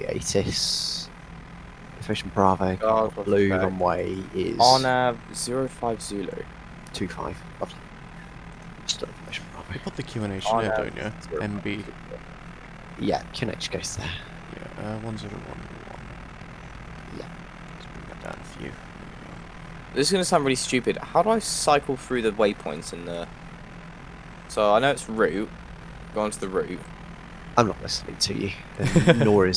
hiatus. Information Bravo, God, blue respect. runway is... On 05 Zulu. 25, lovely. Still information Bravo. You put the QNH in there, don't you? MB. Yeah, QNH goes there. Yeah, 1011. Yeah. Let's bring that down for you. This is going to sound really stupid. How do I cycle through the waypoints in the... So I know it's route. Go on to the route. I'm not listening to you, nor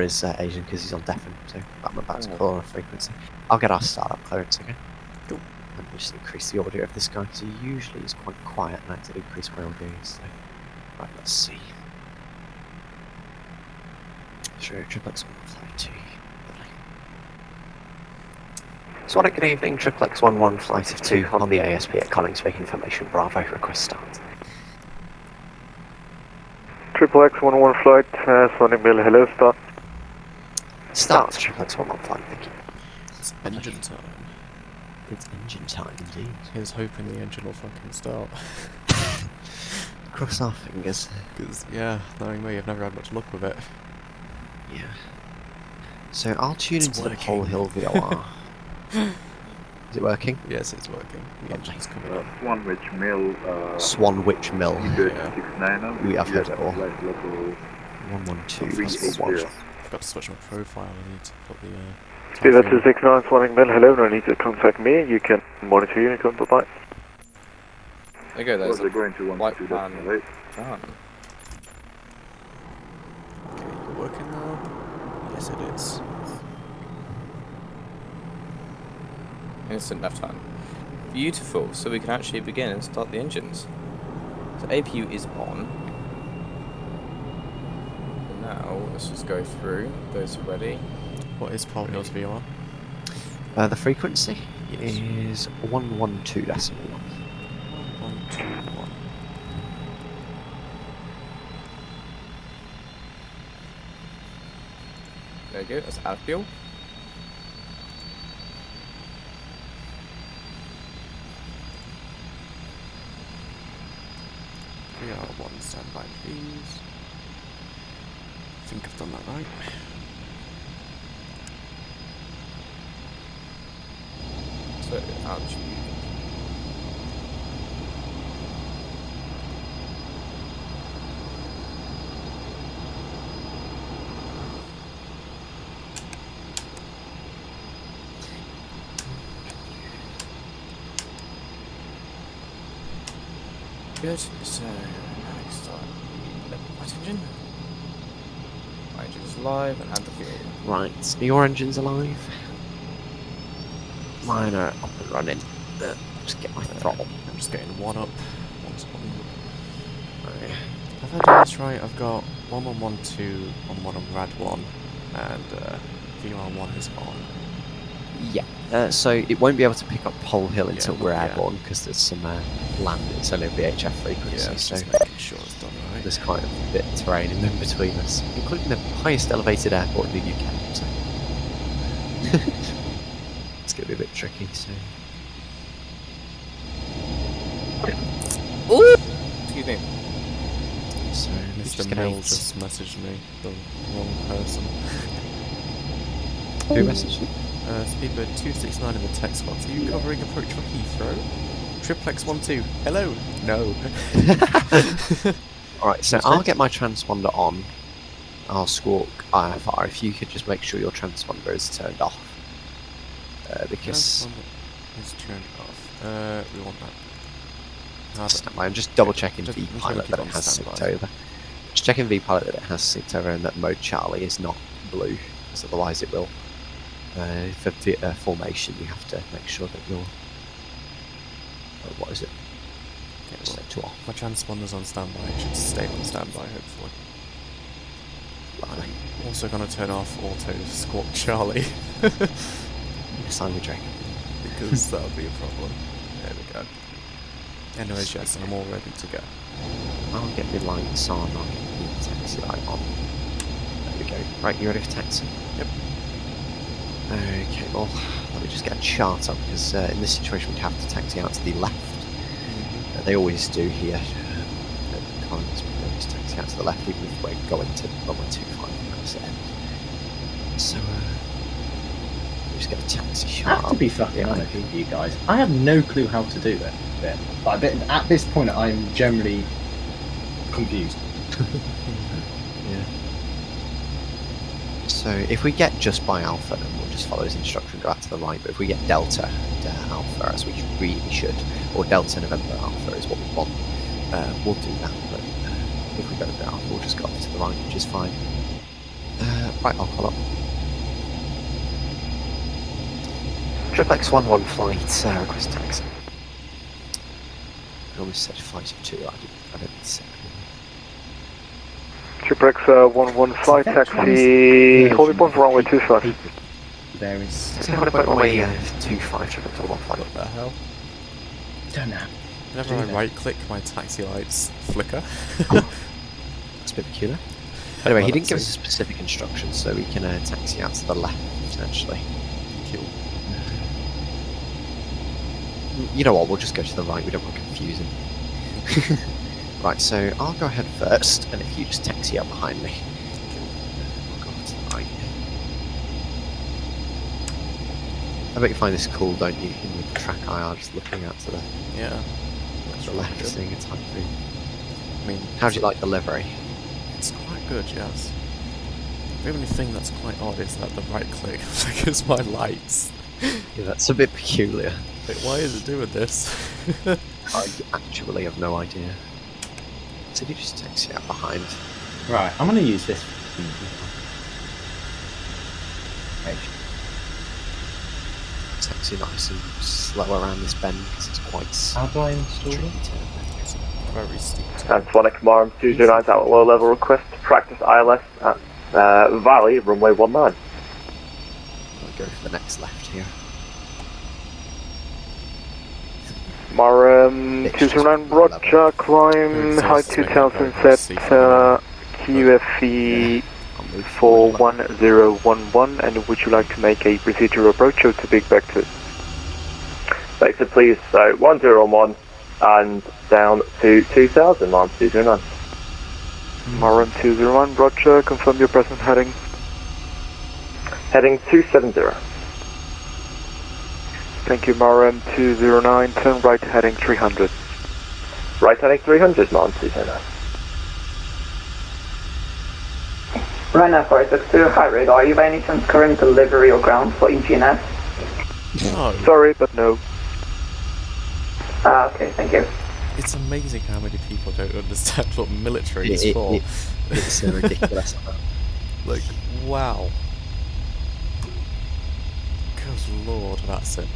is Asian because he's on deafen, so I'm about to call on a frequency. I'll get our startup clearance again. Cool. And we'll just increase the audio of this guy because he usually is quite quiet, and I have to increase my audio. So, right, let's see. Sure, triplex 152. Sonic, good evening. Triplex 11 flight of 2 on the ASP at Collingsbeck Information Bravo. Request start. Triplex 11 flight, Sonic Bill, hello, start. Start, Triplex 11 flight, thank you. It's engine time. It's engine time indeed. Here's hoping the engine will fucking start. Cross our fingers. Because, yeah, knowing me, I've never had much luck with it. Yeah. So I'll tune It's into the working. Pole Hill VOR. Is it working? Yes, it's working. The engine's coming up. Swanwich Mill, Swanwich Mill. Yeah. 69. I've heard it all. Flight level 112. Reach 1. I've got to switch my profile. I need to put the. Steve, that's Typhoon. 269 Swanwich Mill, hello, no need to contact me, you can monitor Unicorn, bye-bye. There you go, there's a going to white pan. Okay, you're working now? Yes, it is. Instant left hand. Beautiful, so we can actually begin and start the engines. So APU is on. And now, let's just go through. Those are ready. What is Pole Hill's VOR? The frequency Yes. is 112 decimal. 121. There you go, that's add fuel. VR1 standby, please. I think I've done that right. So, ouch. Good, so next time, what engine? My engine's live and add the fuel. Right, your engine's alive. Mine are up and running. Just get my throttle. I'm just getting one up. One's on. Right. Have I done this right? I've got 1112 on one on Rad 1, and VR1 is on. Yeah, so it won't be able to pick up Pole Hill until we're yeah. airborne because there's some land. It's only a VHF frequency, Yeah, so just making sure it's done right. there's quite a bit of terrain in between us, including the highest elevated airport in the UK. So it's going to be a bit tricky. So Ooh! Excuse me. So it's just Mr. going Mills just messaged me, the wrong person. Who messaged you? Speedbird 269 in the text box. Are you covering approach for Heathrow? Triplex 12. Hello. No. Alright, so I'll get my transponder on. I'll squawk IFR if you could just make sure your transponder is turned off. Because Transponder is turned off. We want that. standby. I'm just double checking Just VPilot keep that on it has synced standby. over. Just checking VPilot that it has synced over and that mode Charlie is not blue, because otherwise it will. For formation, you have to make sure that you're. What is it? Okay, well, Set to off. my transponder's on standby. It should stay on standby, hopefully. Lovely. Also gonna turn off auto squawk Charlie. Yes, I'm a dragon. Because that would be a problem. There we go. Anyways, yes, I'm all ready to go. I'll get the lights on. I'll get the taxi light on. There we go. Right, you ready for taxi? Yep. Okay, well, let me just get a chart up because in this situation we'd have to taxi out to the left. They always do here. At times, we always taxi out to the left, even if we're going to runway 25 at this end. So, we just get a taxi I shot. have to be fucking honest with you guys. I have no clue how to do it. Like, at this point, I'm generally confused. Yeah. So if we get just by Alpha, then we'll just follow his instruction and go out to the right. But if we get Delta and Alpha, as we really should, or Delta November Alpha is what we want, we'll do that. But if we go to Alpha, we'll just go off to the right, which is fine. Right, I'll call up. X11 flight, request taxi. I almost said flight of 2, I didn't say. X11 flight taxi, holding point for runway 25. There is. So holding point runway 25, triple 1 flight. What the hell? Don't know. Whenever I right click, my taxi lights flicker. That's a bit peculiar. Anyway, Well, he didn't give us that's a specific instruction, so we can taxi out to the left, potentially. cool. You know what, we'll just go to the right, we don't want to confuse him. Right, so I'll go ahead first, and if you just taxi up behind me. We'll go to the right. I bet you find this cool, don't you, in the track IR, just looking out to the, Yeah. the left, seeing a Typhoon. I mean, How do you like the livery? it's quite good, yes. The only thing that's quite odd is that the right click flickers my lights. Yeah, that's a bit peculiar. Like, why is it doing this? I actually have no idea. So you just taxi out behind. Right, I'm going to use this. Okay. Taxi nice and slow around this bend because it's quite How do I install tricky it? to It's very steep. And Sonic Marm 209 out at low level request to practice ILS at Valley, runway 19. I'll go for the next left here. Maram 209 Roger, climb height 2000 set, QFE I'll move 41011, and would you like to make a procedural approach or to big vector? Vector please, so 1011 and down to 2000, Maram 209. Maram 209 Roger, confirm your present heading. Heading 270. Thank you, Maram 209, turn right heading 300. Right heading 300, Maram 209. Right now, 462, high rig, are you by any chance current delivery or ground for EGNS? No. Sorry, but no. Okay, thank you. It's amazing how many people don't understand what military is for. It's ridiculous. Like, wow. Good lord, that's it.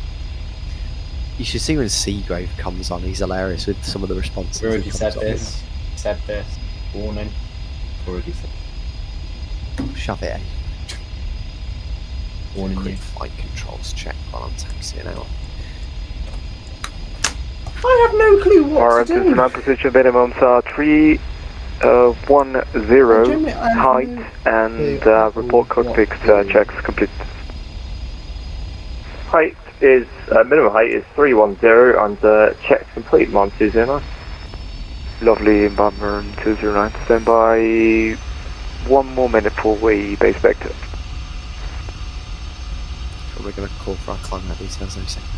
You should see when Seagrave comes on, he's hilarious with some of the responses. We already he said comes on this. Said this. Warning. Already said. with. Shove it, eh? Warning Quick you. flight controls check while I'm taxiing out. I have no clue what Maram to do. 209 position minimums are 310 height and report cockpit checks complete. Height is, minimum height is 310 and checks complete, Maram 209. Lovely, Maram 209. Stand by 1 more minute for way base vector. We're going to call for our climate details in a second.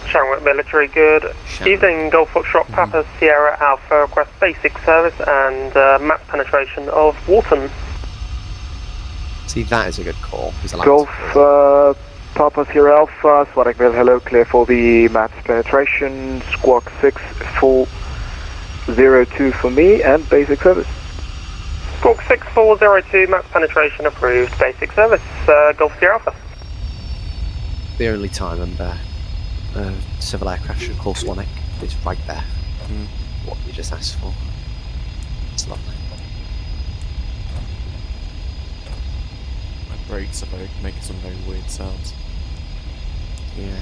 Shamrock Military, good evening. Golf Foxtrot Papa Sierra Alpha request basic service and map penetration of Wharton. See, that is a good call. He's allowed Golf to Papa Sierra Alpha, Sonic Mill, hello, clear for the maps penetration, squawk 6402 for me, and basic service. Squawk 6402, map penetration approved, basic service, Golf Sierra Alpha. the only time and civil aircraft should call Sonic is right there. What you just asked for. It's lovely. My brakes are making some very weird sounds. Yeah.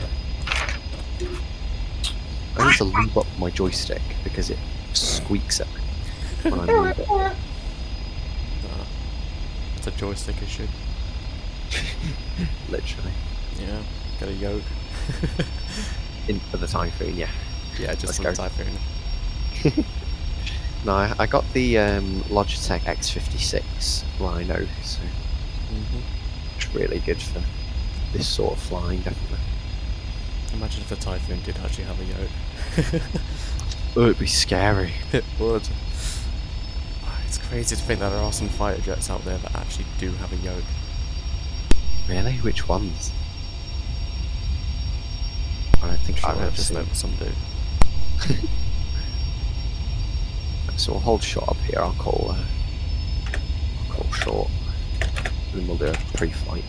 I need to lube up my joystick because it squeaks at me when I move it. It's a joystick issue. Literally. Yeah, get a yoke. For the Typhoon, yeah. Yeah, just Let's for the go. Typhoon. No, I got the Logitech X56 Rhino, so It's really good for this sort of flying, definitely. Imagine if the Typhoon did actually have a yoke. Oh, it'd be scary. It would. It's crazy to think that there are some fighter jets out there that actually do have a yoke. Really? Which ones? I don't think I've just seen. know that some do. So we'll hold short up here. I'll call short, and then we'll do a pre-flight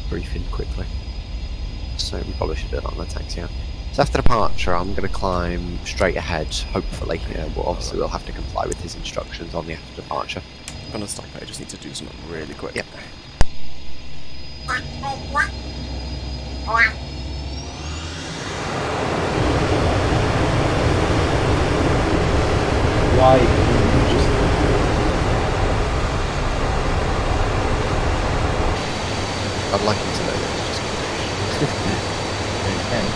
briefing quickly. So we probably should do it on the taxi. Yeah. So after departure, I'm going to climb straight ahead. Hopefully, obviously we'll have to comply with his instructions on the after departure. I'm gonna stop. I just need to do something really quick. Yep. Why? Just I'd like him to know that it's just okay.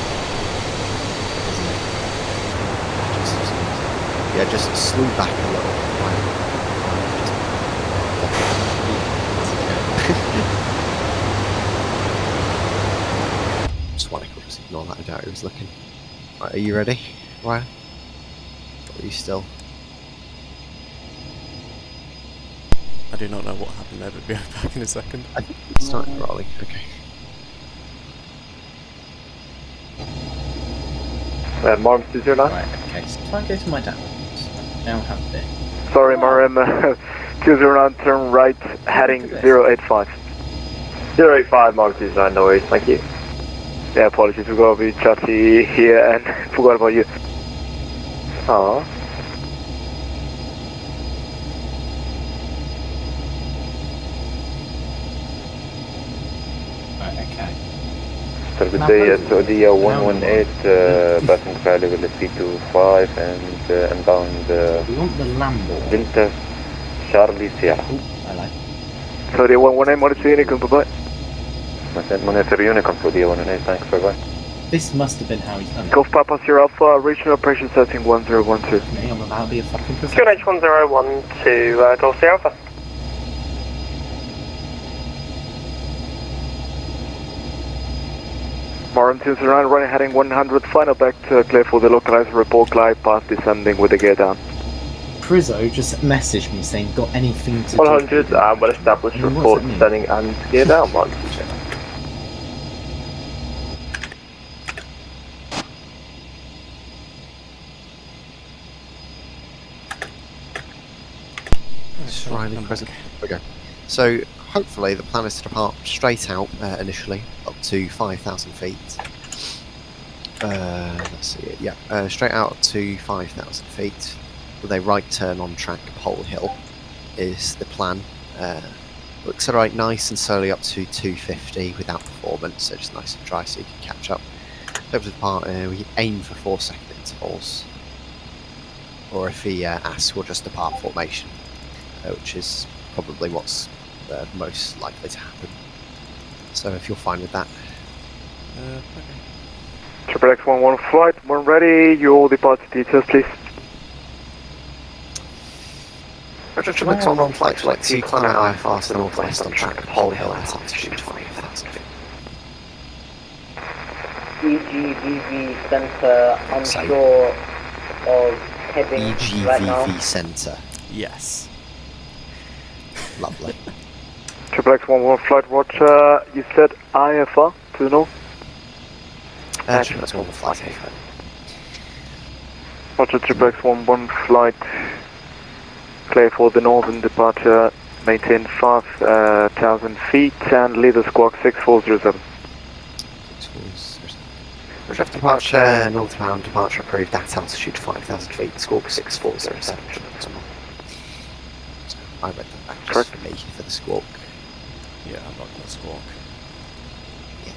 yeah, just slew back a little. Just want to just ignore that. I doubt he was looking. Right, are you ready, Ryan? Or are you still? I do not know what happened there, but be back in a second. I think it's starting rolling. Okay. Marm 209. Right, okay, so if I go to my downloads, now have this. Sorry, Marm 209, turn right, heading 085. 085, Marm 209, no worries, thank you. Yeah, apologies, we're gonna be chatty here and forgot about you. Aww. Right, okay. So good day, Saudi 118, passing flight level C25 and inbound We want the Lambo. Delta Charlie Sierra. Oh, I like. Saudi 118, monitor Unicorn, bye-bye. Monitor Unicorn, Saudi 118, thanks, bye-bye. This must have been how he's done it. Golf Papa Sierra Alpha, regional operation setting 1012. Me, I'm about to be a fucking professional. QNH101 to Golf Sierra Alpha. Marm 209, running heading 100, final back to clear for the localizer report, glide path descending with the gear down. Prizzo just messaged me saying, got anything to 100, do? well established, And what's report it mean? descending and gear down, Marm 209. Riley present. Okay. So hopefully the plan is to depart straight out initially up to 5,000 feet. Let's see it. Yeah, straight out up to 5,000 feet with a right turn on track Pole Hill is the plan. We'll accelerate nice and slowly up to 250 without performance, so just nice and dry so you can catch up. So to depart, we aim for 4-second intervals, or if he asks, we'll just depart formation. Which is probably what's most likely to happen. So if you're fine with that. Okay. Triple X11 flight, when ready, your departure details please. Triple X11 flight, flight 2, climb out IFR to the northwest on track Pole Hill at altitude 5,000 feet. EGVV Center, unsure of heading right now. EGVV Centre. Yes. Lovely. Triple X11 flight, watch, you said IFR to the north? Triple X11 flight AFO. Roger, Triple X11 flight, clear for the northern departure, maintain 5,000 feet and lead the squawk 6407. Roger, departure, northbound, departure approved at altitude 5,000 feet, squawk 6407. I read that back just for me, for the squawk. Yeah, I'm not gonna squawk. Yeah.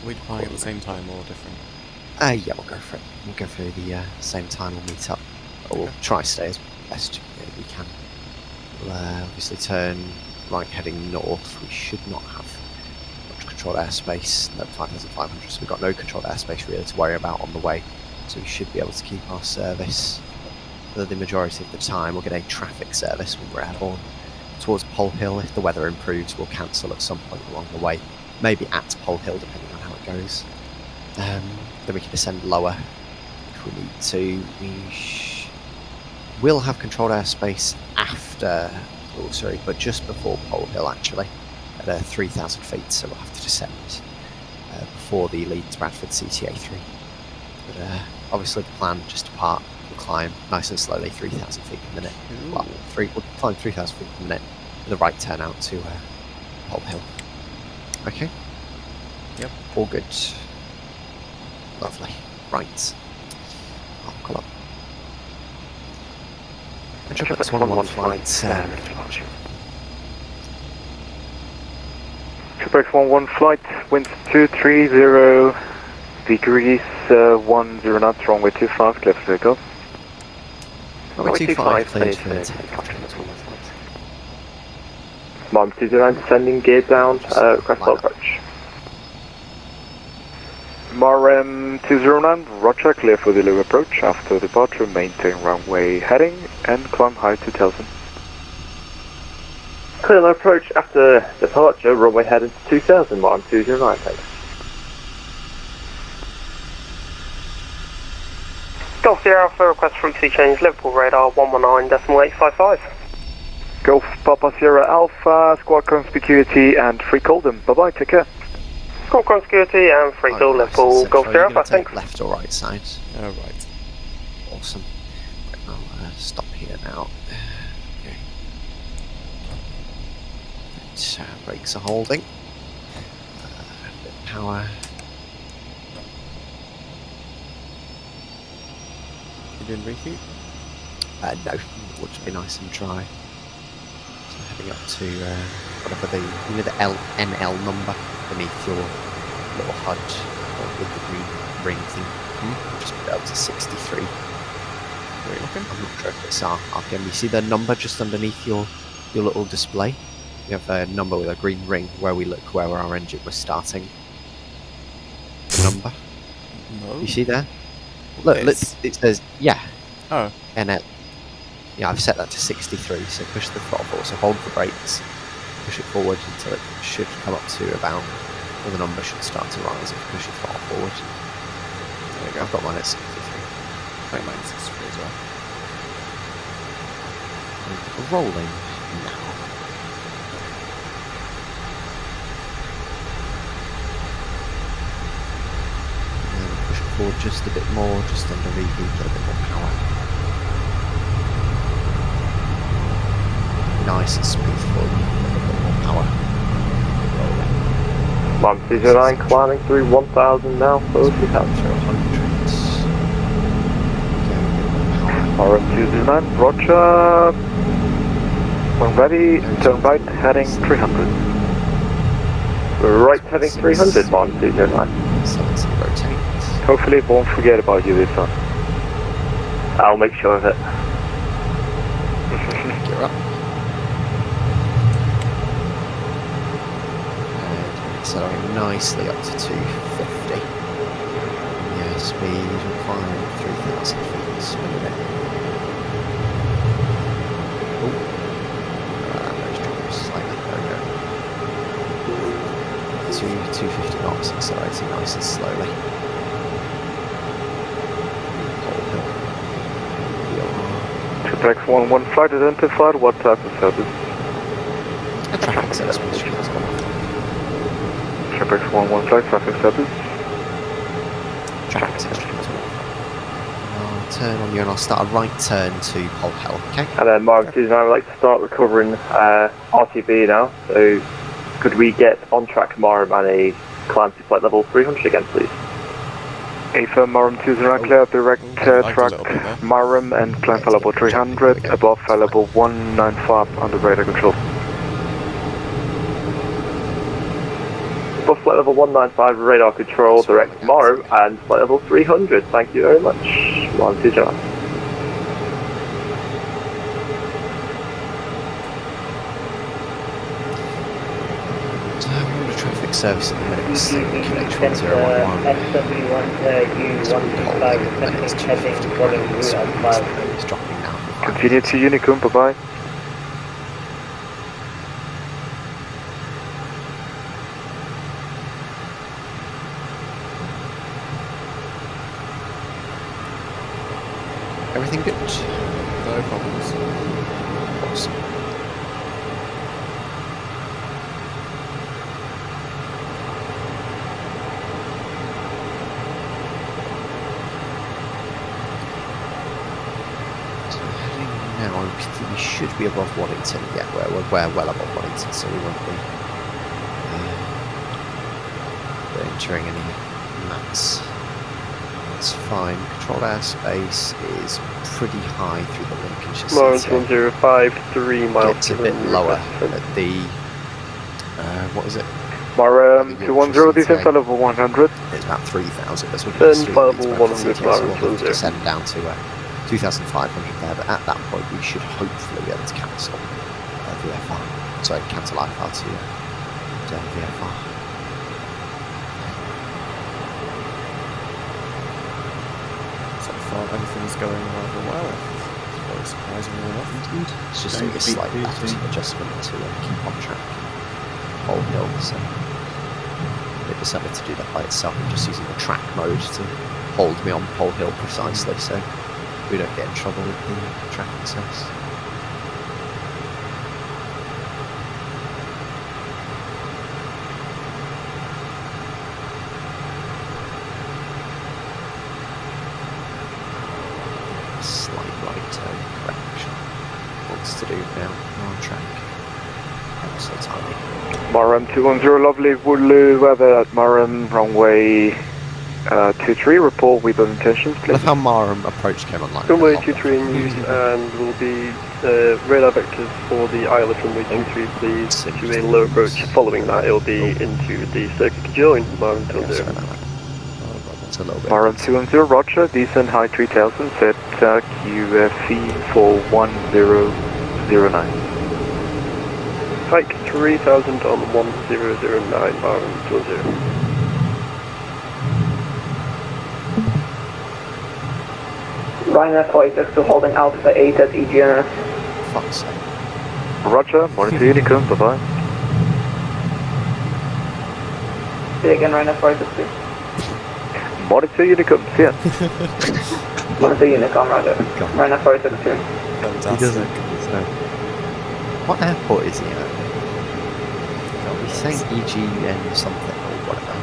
Are we departing at the same time or different? Yeah, we'll go for it. We'll go for the same time, we'll meet up. Or we'll try to stay as best we can. We'll obviously turn right heading north. We should not have much controlled airspace. No, 5,500, so we've got no controlled airspace really to worry about on the way. So we should be able to keep our service for the majority of the time. We'll get a traffic service when we're airborne. towards Pole Hill. If the weather improves, we'll cancel at some point along the way. Maybe at Pole Hill, depending on how it goes. Then we can descend lower if we need to. We'll have controlled airspace after, but just before Pole Hill actually, at 3,000 feet, so we'll have to descend before the Leeds Bradford CTA 3. But obviously the plan, just to park, we'll climb nice and slowly, 3,000 feet per minute. Well, we'll climb 3,000 feet per minute with a right turn out to Pole Hill. Okay? Yep. All good. Lovely. Right. I'll call up. Triplex 1-1 flight, departure. Triplex 1-1 flight, winds 230 degrees, 10 knots, runway 25, clear for takeoff. Runway 25, cleared for takeoff. Triplex 1-1 flight. Mom 209 descending, gear down, request full approach. MRM 209, roger, clear for the low approach. After departure, maintain runway heading and climb high 2000. Clear low approach after departure, runway heading to 2000, MRM 209, thanks. Golf Sierra Alpha, request frequency change, Liverpool radar 119.855. Golf Papa Sierra Alpha, squad conspicuity and free call them. Bye bye, take care. Squad conspicuity and free call, Liverpool, Golf Sierra Alpha, thanks. Left or right side? Right. Awesome. Right, I'll stop here now. Okay. So, brakes are holding. A bit of power. You doing reheat? No, it would just be nice and dry. So heading up to whatever the NL number beneath your little HUD with the green ring thing. Just put it up to 63. Where are you looking? I'm not sure if it's RPM. You see the number just underneath your little display? You have a number with a green ring where we look where our engine was starting. The number. No. You see there? Look, it says, yeah. Oh. NL. Yeah, I've set that to 63, so push the throttle forward, so hold the brakes, push it forward until it should come up to about, or the number should start to rise if you push your throttle forward. There you go, I've got mine at 63. I think mine's 63 as well. And rolling now. And then push it forward just a bit more, just under reheat, a little bit more power. Nice and smooth for you, a little bit more power. Mom 209 climbing through 1000 now, for 2000. RM 209, roger. When ready, turn right, heading 300. Right, heading 300, Mom 209. 70 rotate. Hopefully it won't forget about you this time. I'll make sure of it. Gear up. Accelerating nicely up to 250. Yeah, speed requiring 3,000 feet per minute. Oh, those drops slightly. There we go. 250 knots, accelerating nice and slowly. Triplex 1-1 flight identified. What type of service? A traffic service. Triplex 1-1 flight, traffic service. Traffic service. I'll turn on you and I'll start a right turn to Pole Hill, okay? And then Mark 209 would like to start recovering RTB now. So could we get on track Marm and a climb to flight level 300 again, please? AFA Marm 209 clear direct track Marm and climb flight level 300 above flight level 195 under radar control. Above flight level 195 radar control, direct Marm and flight level 300. Thank you very much. Marm 209. Traffic service at the minute is H1011. It's dropping now. Continue to Unicum, bye bye. everything good? No problems. Awesome. So heading now, we should be above Waddington. Yeah, we're well above Waddington, so we won't be entering any maps. That's fine. Controlled airspace is pretty high through the Lincolnshire Lawrence City. 1053 miles. Gets a bit lower at the what is it? Maram 210, descent for level 100. It's about 3,000 as we Descend through for these level mountains, 100 so miles, we'll have to 10. descend down to 2,500 there, but at that point we should hopefully be able to cancel VFR. Sorry, cancel IFR to VFR. So far, everything's going rather well. Very surprisingly enough. Indeed. It's just Don't a be slight busy. left adjustment to keep on track. Whole hill, so it decided to do that by itself. I'm just using the track mode to hold me on Pole Hill precisely, so we don't get in trouble with the track access. Slight right turn correction. Wants to do now. We're on track. Ever so tiny. Maram 210, lovely Woodloo weather at Maram, runway 23, report with intentions, I please. love how Marham approach came online. Runway 23 in use, and will be radar vectors for the ILS runway 23, please. To a low approach. Following that, it'll be into the circuit to join. Maram Yeah, sorry 20. about that. It's a little bit. Maram 210, roger, descent high 3000, set QFE for 1009. Hike 3000 on 1009, Maram 20. Ryanair 46 to holding Alpha 8 at EGNS. Fuck's sake. Roger, monitor Unicorn, bye-bye. Say again, Ryanair 46 please. Monitor Unicorn, see ya. Monitor Unicom, roger. God. Ryanair 46 2. Fantastic. So, what airport is he at? Are we saying EGN something or whatever?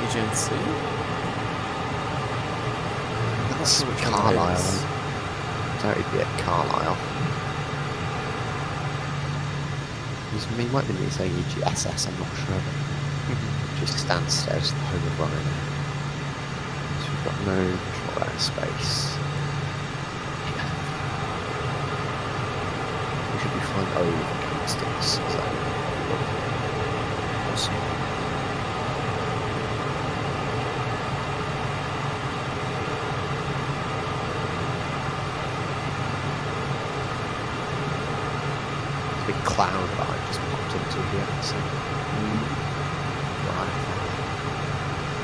EGNC? That's Which one Carlisle. it is. That would be at Carlisle. He might be saying EGSS, I'm not sure. But just Stansted, the home of Ryanair. So we've got no control airspace. We should be flying over Kingston's. So awesome. Big cloud that I just popped into here. So, right.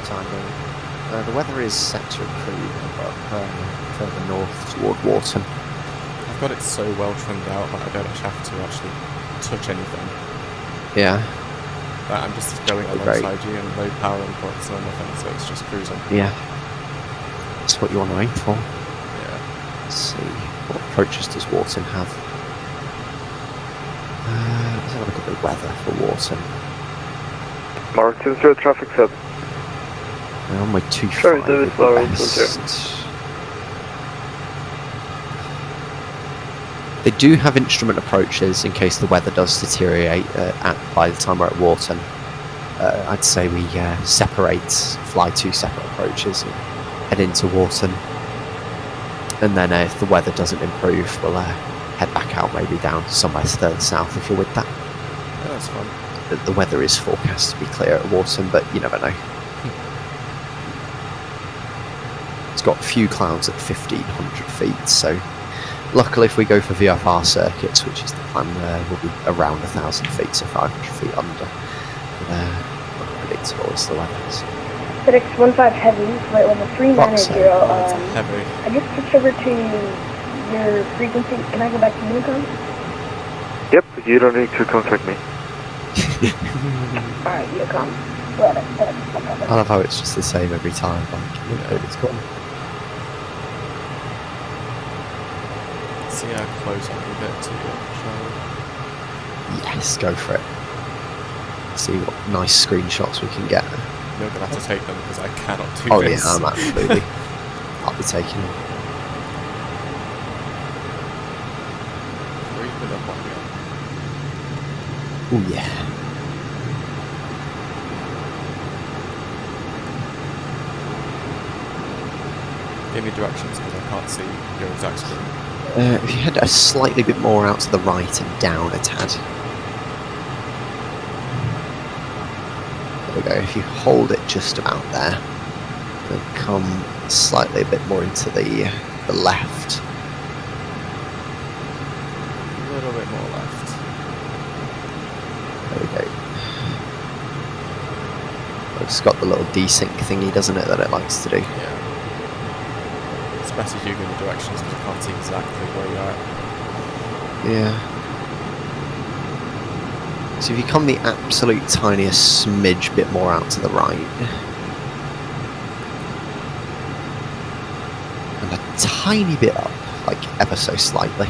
Time being. The weather is set to improve up further north toward Wharton. I've got it so well trimmed out that I don't actually have to touch anything. Yeah, I'm just going Great. alongside you and low power inputs and nothing, so it's just cruising. yeah. That's what you want to aim for. Yeah. Let's see. What approaches does Wharton have? Let's have a look at the weather for Wharton. Maram 210, traffic set. We're on my 2-5 Sorry, there is with the Lawrence best. They do have instrument approaches in case the weather does deteriorate by the time we're at Wharton. I'd say we fly 2 separate approaches and head into Wharton. And then if the weather doesn't improve, we'll head back out, maybe down somewhere further south if you're with that. Yeah, that's fun. The weather is forecast to be clear at Wharton, but you never know. It's got few clouds at 1,500 feet, so luckily if we go for VFR circuits, which is the plan, we'll be around 1,000 feet, so 500 feet under. But unpredictable is the weather. So. FedEx 15 Heavy, flight level 390. That's heavy. I just switched over to your frequency. Can I go back to Unicom? Yep, you don't need to contact me. Alright, Unicom. I love how it's just the same every time, like, you know, it's got see how close I can get to you, shall we? Yes, go for it. See what nice screenshots we can get. You're going to have to take them because I cannot do Oh this. yeah, I'm absolutely. I'll be taking them. Creeping up on you. Oh yeah. Give me directions because I can't see your exact screen. If you head a slightly bit more out to the right and down a tad. There we go. If you hold it just about there, then come slightly a bit more into the left. A little bit more left. There we go. It's got the little desync thingy, doesn't it, that it likes to do? Yeah. It's better you give me directions because I can't see exactly where you're at. Yeah. So if you come the absolute tiniest smidge bit more out to the right, and a tiny bit up, like ever so slightly,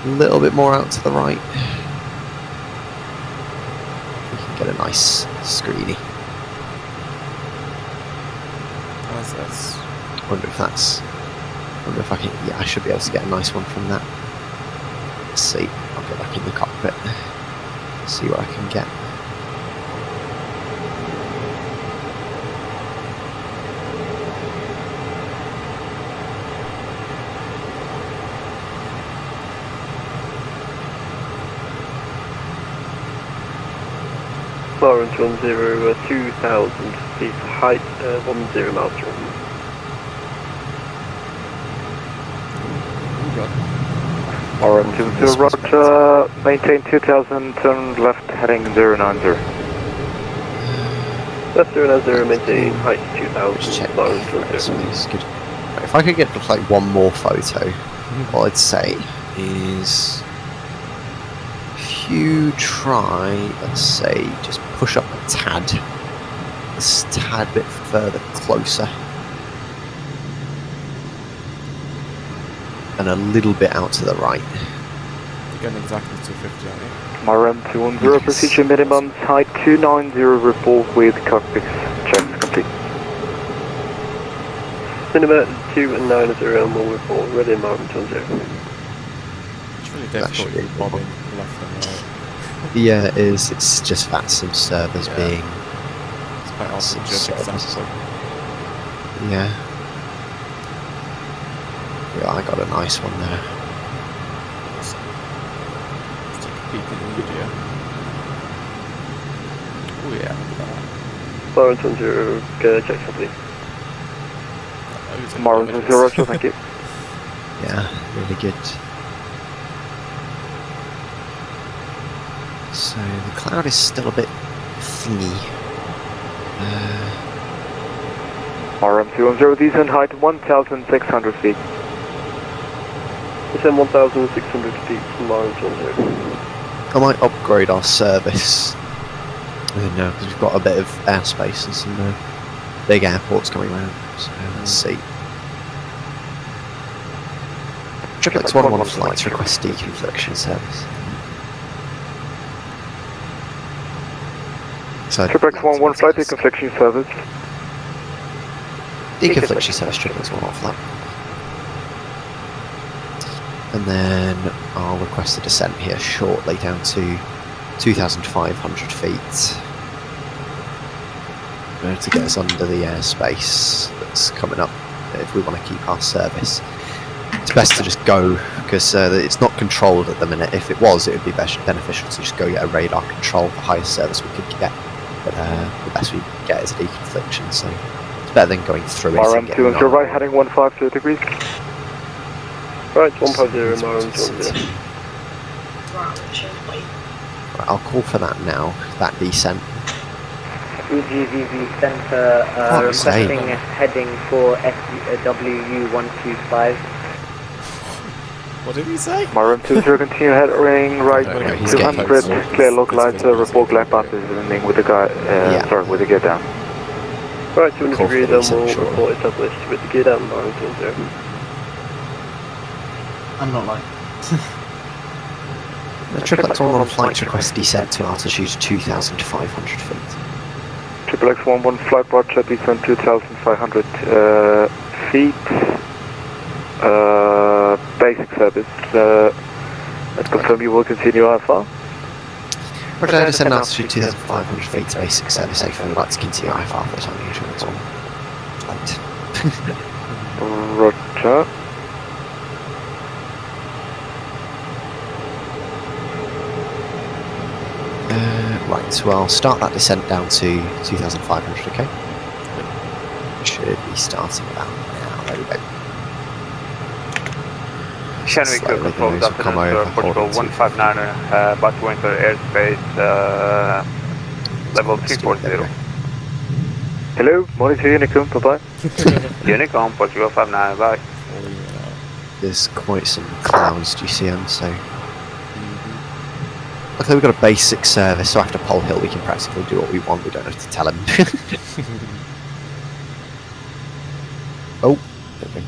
a little bit more out to the right, we can get a nice screenie. How's this? Wonder if I can, yeah, I should be able to get a nice one from that. Let's see, I'll go back in the cockpit, see what I can get. Lawrence 10, 2,000 feet, height 10 miles per hour. Lawrence 20, roger, maintain 2,000, turn left, heading 090. Left 090, maintain height Just 2,000, check. Lawrence That's 10. good. Right, if I could get just like one more photo, what I'd say is if you try, let's say, just push up a tad bit further closer, and a little bit out to the right. You're getting exactly 250, aren't you? Maram 210, Yes. procedure minimum, height 290, report with cockpit checks complete. Cinema 290, will report, ready, Maram 10. It's really That difficult should be you bobbing left and right. Yeah, it is. It's just Vatsim servers Yeah. being. It's quite hard to Vatsim judge servers. exactly. Yeah. Yeah, I got a nice one there. Let's take a peek in the video. Oh yeah, look at that. Lawrence 10, checks complete. Loads of Maram images. 20, roger, thank you. Yeah, really good. So the cloud is still a bit thingy. Maram 210, descent height 1,600 feet. Descend 1,600 feet from Lawrence 10. I might upgrade our service. Because we've got a bit of airspace and some big airports coming around. So let's see. Triplex 11 flights request deconfliction service. So Triplex 11 flight deconfliction service. deconfliction service, Triplex 11 flight. And then I'll request a descent here shortly down to 2,500 feet to get us under the airspace that's coming up if we want to keep our service. It's best to just go because it's not controlled at the minute. If it was, it would be beneficial to just go get a radar control, the highest service we could get. But the best we can get is a deconfliction, so it's better than going through it. Maram 210, right, heading 150 degrees. Right, 150, Maram 10. Right, I'll call for that now, that descent. EGVV Centre Fuck's sake. requesting heading for WU125. What did he say? Maram 210, continue heading right Okay, he's 200, getting clear localizer, report glide path is landing with the guy, sorry, with the gear down. Right, 200 Call for degrees, the and we'll descent, report established with the gear down, Maram 10. I'm not lying. The triplex 11 flight request descent to altitude 2,500 feet. Triple X11 flight roger, descent 2,500 feet. Basic service. Let's confirm you will continue IFR. Roger, descend altitude 2,500 feet to basic service. Safe and would like to continue IFR for the time being. Triplex 1 flight. Roger. Right, so I'll start that descent down to 2,500, okay? Should be starting about now. There we go. Can we confirm that Portugal 159 about to enter airspace level 340? Hello, monitor Unicum, bye-bye. Unicum, Portugal 59, bye. There's quite some clouds, do you see them? So, luckily we've got a basic service, so after Pole Hill we can practically do what we want, we don't have to tell him. Oh, there we go.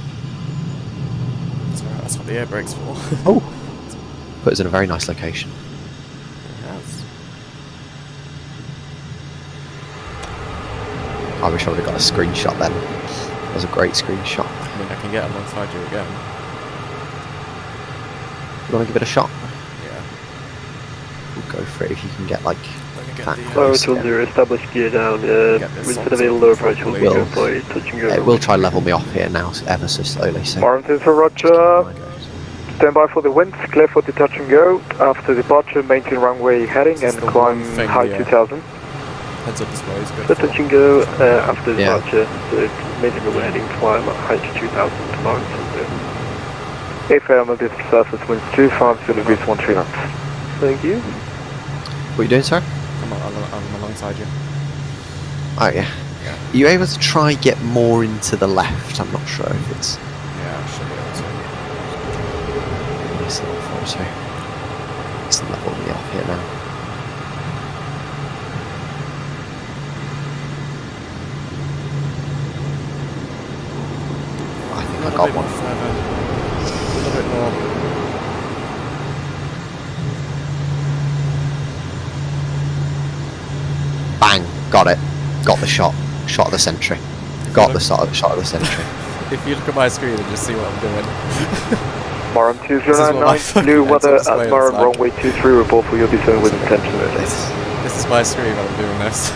Sorry, that's what the air brake's for. Oh! Put us in a very nice location. Yes. I wish I would have got a screenshot then. That was a great screenshot. I mean, I can get alongside you again. You want to give it a shot? Yeah. We'll go for it if you can get like Let me get that the, close. Tool 0, establish gear down. Instead of a low approach, we'll be going by touch and go. It will try level me off here now, ever so slowly. So. Warrington for Roger. Stand by for the winds, clear for the touch and go. After departure, maintain runway heading and climb high 2000. Heads up display is good. The touch and go after Yeah. departure, so maintain runway heading, climb high to 2000 to Warrington. AFM of this surface winds 25 degrees 13 knots. Thank you. What are you doing, sir? Come on, I'm alongside you. Oh yeah. Are you able to try get more into the left? I'm not sure if it's. Yeah, I should be able to. It's not photo. It's level me off here now. I think I got one. Further. A little bit more. Bang! Got it. Got the shot. Shot of the sentry. Got the shot of the sentry. If you look at my screen and just see what I'm doing. Maram This is what my 2099, fucking blue weather heads up at display Maram looks like. runway 23, report for your descent with intention. This is my screen while I'm doing this.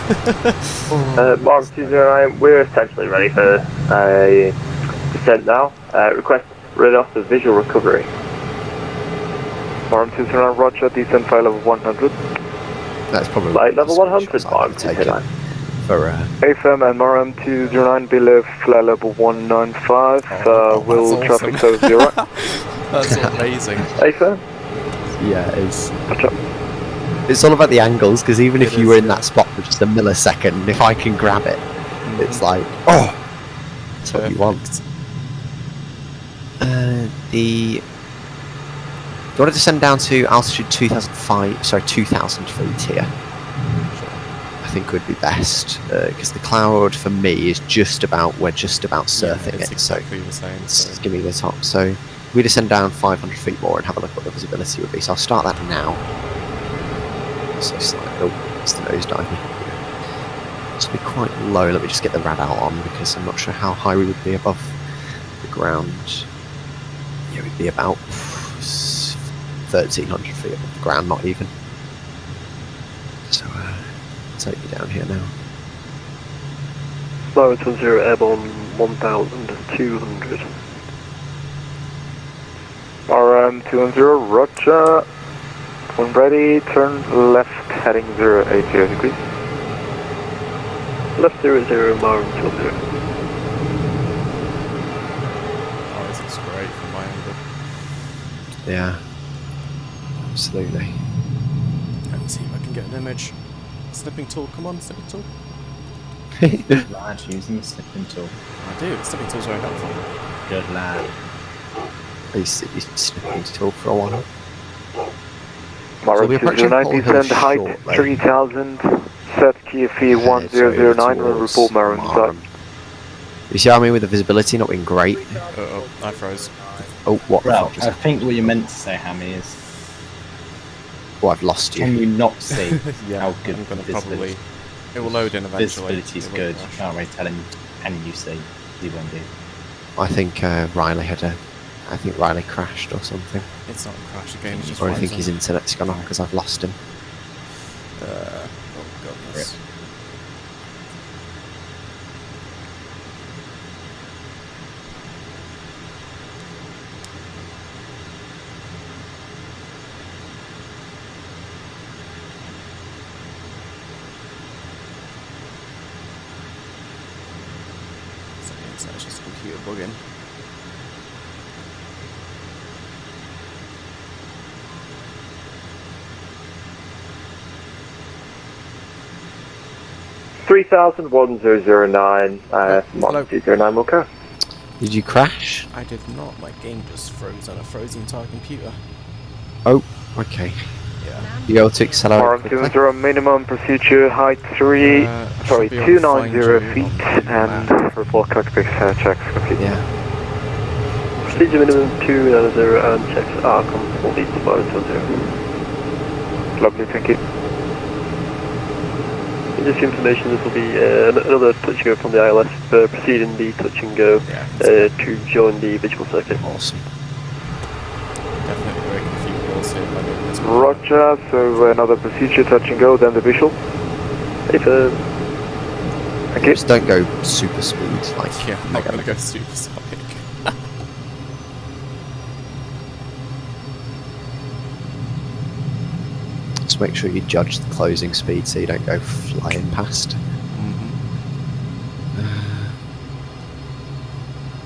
Maram 209, we're essentially ready for a descent now. Request radar for visual recovery. Maram 209, roger, descent file level 100. That's probably Flight level the 100, screenshots I've Maram taken 209. for AFM and Maram 209 below flight level 195. Will that's traffic awesome. code 0. That's amazing. AFM? yeah, it's Watch out. it's all about the angles because even if It you is, were in yeah. that spot for just a millisecond, if I can grab it, it's like oh, that's what you want. Do you want to descend down to altitude 2,000 feet here? I think would be best because the cloud for me is just about surfing it's it. So exactly the same. it's So. giving me the top. So we descend down 500 feet more and have a look what the visibility would be. So I'll start that now. So slightly, oh, it's the nosedive. This will be quite low. Let me just get the radar on because I'm not sure how high we would be above the ground. Yeah, we'd be about 1,300 feet above the ground, not even. So take you down here now. Slow 10 airborne 1,200. RM 210, roger. When ready, turn left heading 080 degrees. Left 00, Maram 20. Oh, this looks great from my angle. Yeah, absolutely. Let's see if I can get an image. Snipping tool, come on, snipping tool. Lad using the snipping tool. I do, the snipping tool's very helpful. Good lad. He's snipping tool for a while. Maram we'll be approaching 209, Pole Hill descend height shortly. 3,000, set GFE 1009, and report Maram side. You see what I mean with the visibility not being great? Oh, I froze. Oh, what the Well, fuck just I happened? think what you meant to say, Hammy, is Oh, I've lost can you. you not see Yeah, how good I'm gonna visibility? probably. It will load in eventually. Visibility's It good. won't You crash. can't really tell him. Can you see? He won't do. I think Riley had a. I think Riley crashed or something. It's not a crash again. It's just Or I think frozen. his internet's gone off because I've lost him. Oh goodness. So it's just a computer bugging. $3,1009, Hello. 209 will go. Did you crash? I did not. My game just froze and I froze the entire computer. Oh, okay. Yeah. You able to accelerate quickly? 420 minimum procedure height 3, I sorry, should be able to find 290 you feet on the and map. report cockpit checks complete. Yeah. Procedure minimum 290 and checks are complete. 420. Lovely, thank you. Just for information, this will be another touch and go from the ILS, preceding the touch and go to join the visual circuit. Awesome. Definitely breaking a few walls here by doing this. Roger, so another procedure, touch and go, then the visual. If Thank you. Just don't go super speed. Like, Yeah, I'm not gonna go super sonic. just make sure you judge the closing speed so you don't go flying past.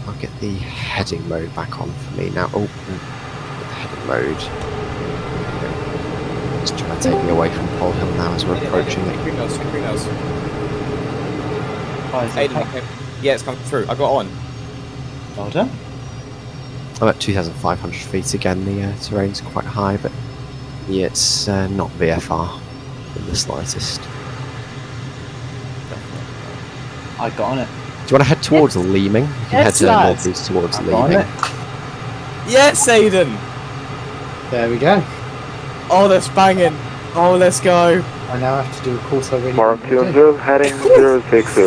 I'll get the heading mode back on for me now. Oh, get the heading mode. Just try to take me away from Pole Hill now as we're approaching it. Green nose. Oh, is it Aiden, okay? yeah, it's come through. I got on. Well done. I'm at 2,500 feet again. The terrain's quite high, but yeah, it's not VFR in the slightest. I got on it. Do you want to head towards Leeming? You can Yes, head lads. northeast towards I got on Leeming. it. Yes, Aiden. There we go. Oh, that's banging. Oh, let's go. I now have to do a course I really Mark want to do. 210, heading 060.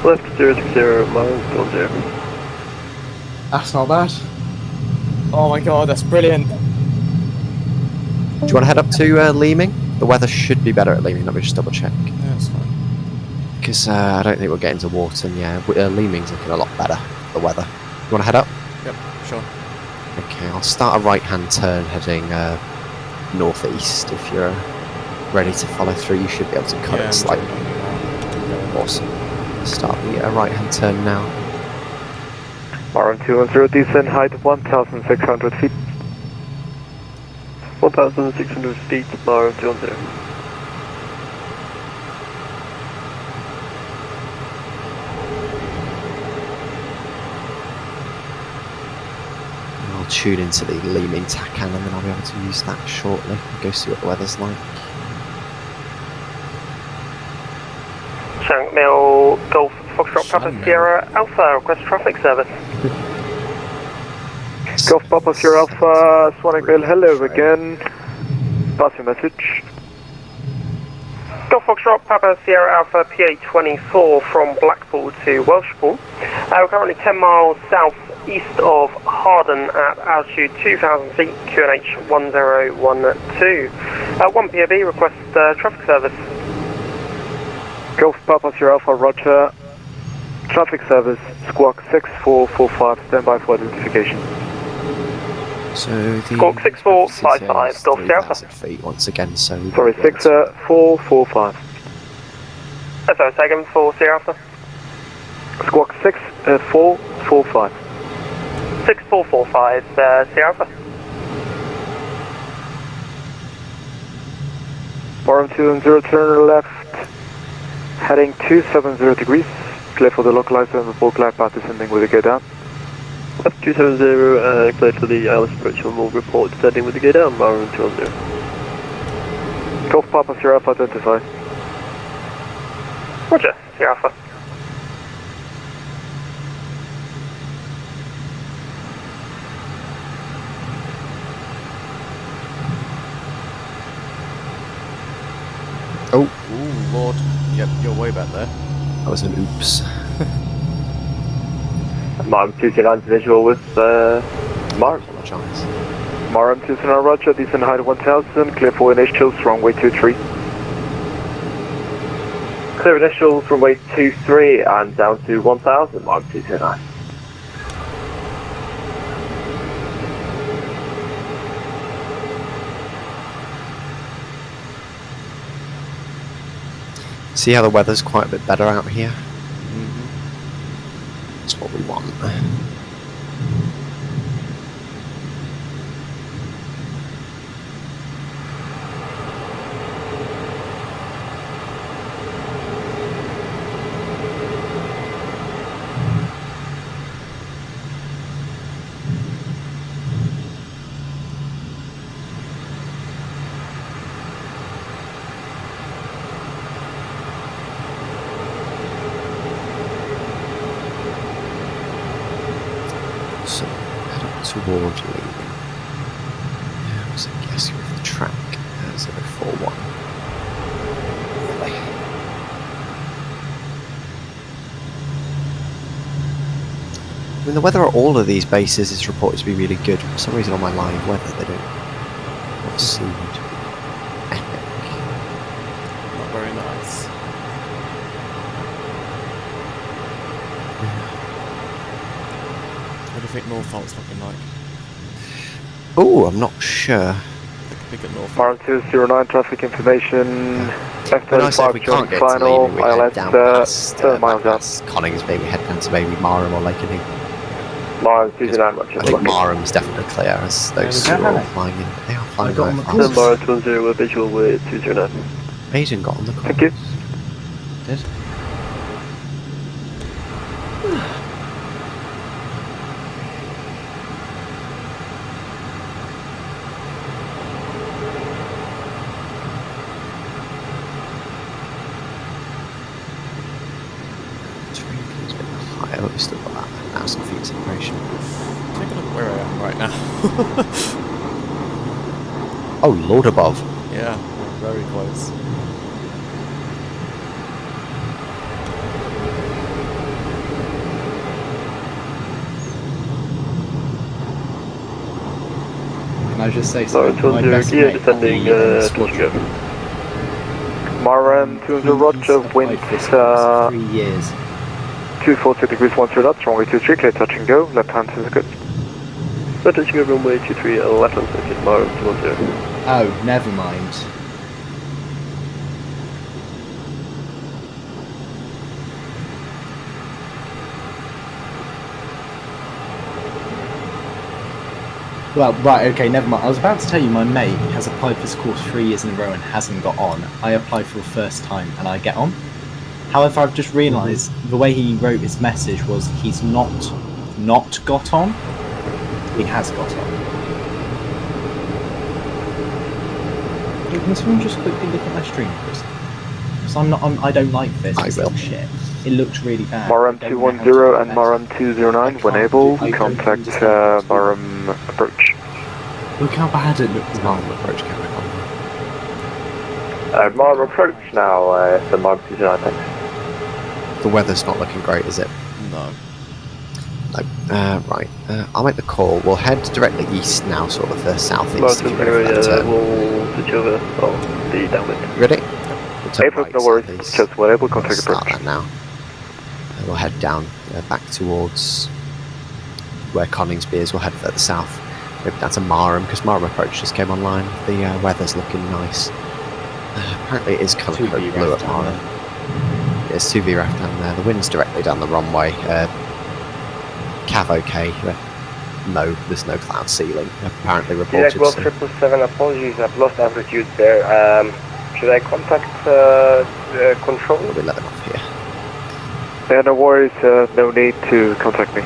left 060 miles 10. That's not bad. Oh my god, that's brilliant. Do you want to head up to Leeming? The weather should be better at Leeming. Let me just double check. Yeah, that's fine. Because I don't think we'll get into Wharton. Yeah, Leeming's looking a lot better, the weather. You want to head up? Yep, sure. Okay, I'll start a right-hand turn heading northeast. If you're ready to follow through, you should be able to cut Yeah, it I'm slightly. doing it now. Awesome. Start the right-hand turn now. RM210, descent height 1,600 feet. 1,600 feet, RM210. I'll tune into the Leeming TACAN and then I'll be able to use that shortly. Go see what the weather's like. Shankmill Golf Foxtrot Papa Shankmill. Sierra Alpha, request traffic service. Golf Papa Sierra Alpha, Swanwick Bill, hello again. Pass your message. Golf Foxtrot Papa Sierra Alpha PA24 from Blackpool to Welshpool. We're currently 10 miles south east of Harden at altitude 2,000 feet, QNH 1012. 1 POB, request traffic service. Golf Papa Sierra Alpha, roger. Traffic service, squawk 6445, stand by for identification. So the Squawk 6455, Golf Sierra Alpha. 3,000 feet once again, so... Sorry, 6445. Sorry, second for Sierra Alpha. Squawk 6445. 6445, Sierra Alpha. RM210, turn left, heading 270 degrees. Clear for the localizer and report glide path descending with a gear down. Left 270, clear for the ILS approach and we'll report descending with the gear down, RM210. Golf Papa Sierra Alpha, identify. Roger, Sierra Alpha. Oh. Ooh, Lord. Yep, you're way back there. That was an oops. Marm 229's visual with Marm. Apologise. Marm 229, roger, descend height 1000, clear for initials, runway 23. Clear initials, runway 23, and down to 1000, Marm 229. See how the weather's quite a bit better out here? Mm-hmm. That's what we want. So, head up toward Lee. Yeah, so I guess with the track 041. Really? I mean, the weather at all of these bases is reported to be really good. For some reason on my live weather they don't seem to be epic. Not very nice. What do you think Norfolk's looking like? Oh, I'm not sure. Big at Norfolk. Marm 209, traffic information. When I say if we F35 can't joint get to Lee, final, we head ILS down past 7 miles out. past Coningsby, we head down to maybe Marham or Lakenheath. Marm 209, roger. I think Marham's definitely clear as those two are all flying in. They are flying got right on the fast. Marm 210 with visual with 209. Maiden got on the call. Thank you. Did? It's a bit higher, but we've still got that 1,000 feet separation. Take a look where I am right now. Oh, Lord above. Yeah, we're very close. Can I just say Marm something? My 210 best gear mate descending at the to squadron. go. Marm 210 roger, wind applied for this course 3 years. 240 degrees 12 knots, runway 23, clear touch and go, left hand to the good. Clear touch and go, runway 23, left hand to the good, Marm 210. Oh, never mind. Well, right, okay, never mind. I was about to tell you my mate has applied for this course 3 years in a row and hasn't got on. I applied for the first time and I get on. However, I've just realised the way he wrote his message was he's not got on. He has got on. Can someone just quickly look at my stream, Chris? Because I don't like this. I This will. looks shit. It looks really bad. Marm I don't know how to do 210 and it Marm 209, when able, contact Marm approach. Look how bad it looks. Marham approach came back on. Marm approach now, the Marm 209, thanks. The weather's not looking great, is it? No. No. Right. I'll make the call. We'll head directly east now, sort of the southeast. Marm if you're 209, ready for that turn. we'll switch over, the downwind. Ready? We'll turn April, right no worries, southeast. just when able, We'll contact start approach. that now. We'll head down back towards where Coningsby is. We'll head further south, maybe down to Marham, because Marham approach just came online. The weather's looking nice. Apparently it is colour 2V code blue ref at down Marham. It's 2V ref down there. The wind's directly down the runway. Cav okay. No, there's no cloud ceiling. Apparently reported. Well, So 777, apologies, I've lost altitude there. Should I contact control? we'll let them off here. Yeah, no worries, no need to contact me.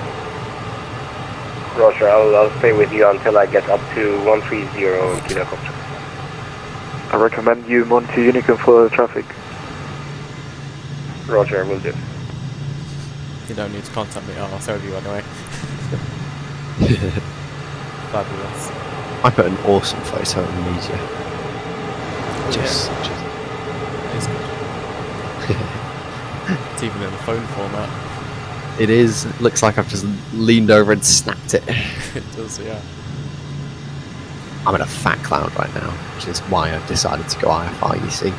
Roger, I'll stay with you until I get up to 130 Kilo Foxtrot. I recommend you monitor Unicorn for traffic. Roger, will do. You don't need to contact me. I'll serve you anyway. Fabulous. I put an awesome photo in the media. Just is good. It's even in the phone format. It is. It looks like I've just leaned over and snapped it. It does, yeah. I'm in a fat cloud right now, which is why I've decided to go IFR, you see.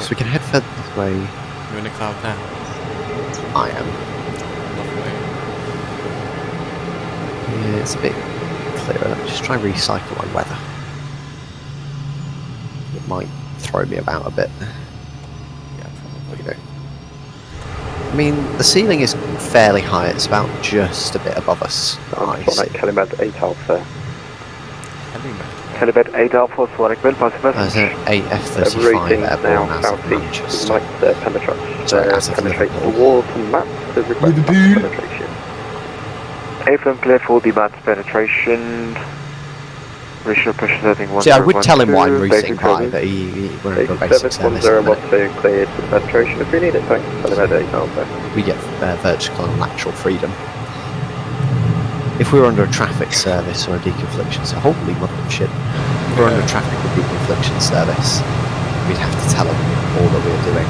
So we can head further this way. You're in a cloud now? I am. Lovely. Yeah, it's a bit clearer. Let me just try and recycle my weather. It might throw me about a bit. Yeah, probably. You know. I mean, the ceiling is fairly high. It's about just a bit above us. Calimed 8 Alpha. Helmet. Calimed 8 Alpha, Sonic Mill, passive There's message. an F-35 Rating airborne now out of southeast. Manchester. Might penetrate. Sorry, out of Penetrate Liverpool. towards MAP to request MAP penetration. A-firm clear for the MAP penetration. Ratio pressure setting 1. See, I would tell him what I'm routing by, but we're in a basic service. 1012 cleared for penetration if we need it. Thanks. Calimed 8 Alpha. We get vertical and lateral freedom. If we were under a traffic service or a deconfliction service, holy mother of shit. If we were under a traffic or deconfliction service, we'd have to tell them all that we were doing.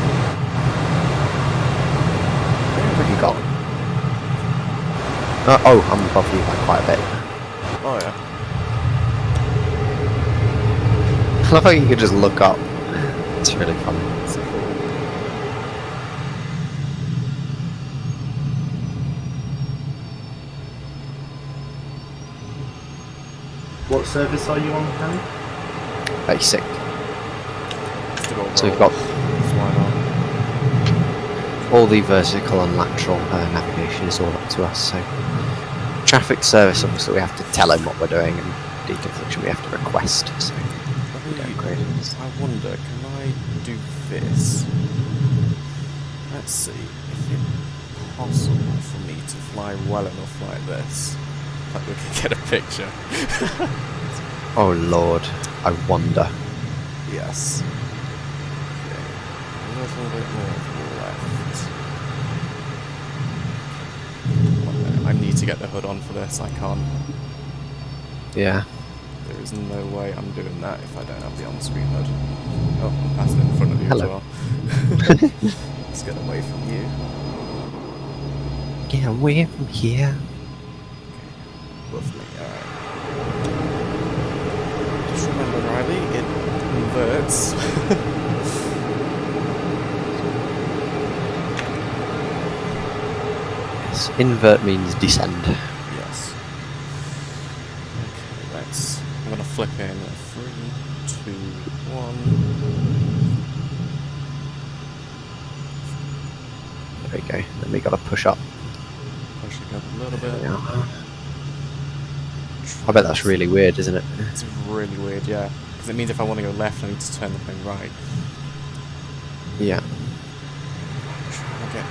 Where have you gone? Oh, I'm above you by quite a bit. Oh, yeah. I love how you can just look up. It's really funny. What service are you on, Harry? Basic. Still So we've got So why not? all the vertical and lateral navigation is all up to us. So traffic service, obviously, we have to tell him what we're doing, and deconfliction we have to request. So we don't grade it. I wonder, can I do this? Let's see if it's possible for me to fly well enough like this. Like we can get a picture. Oh lord, I wonder. Yes. Okay. A little bit more to the left. 1 minute. I need to get the hood on for this. I can't. Yeah. There is no way I'm doing that if I don't have the on-screen hood. Oh, I'm passing it in front of you Hello. as well. Let's get away from you. Get away from here. Lovely. Alright. Just remember, Riley, it inverts. Yes, invert means descend. Yes. Okay, I'm gonna flip in 3, 2, 1. There we go. Then we gotta push up. Pushing up a little bit. Yeah. I bet that's really weird, isn't it? It's really weird, yeah. Because it means if I want to go left, I need to turn the thing right. Yeah. Trying to get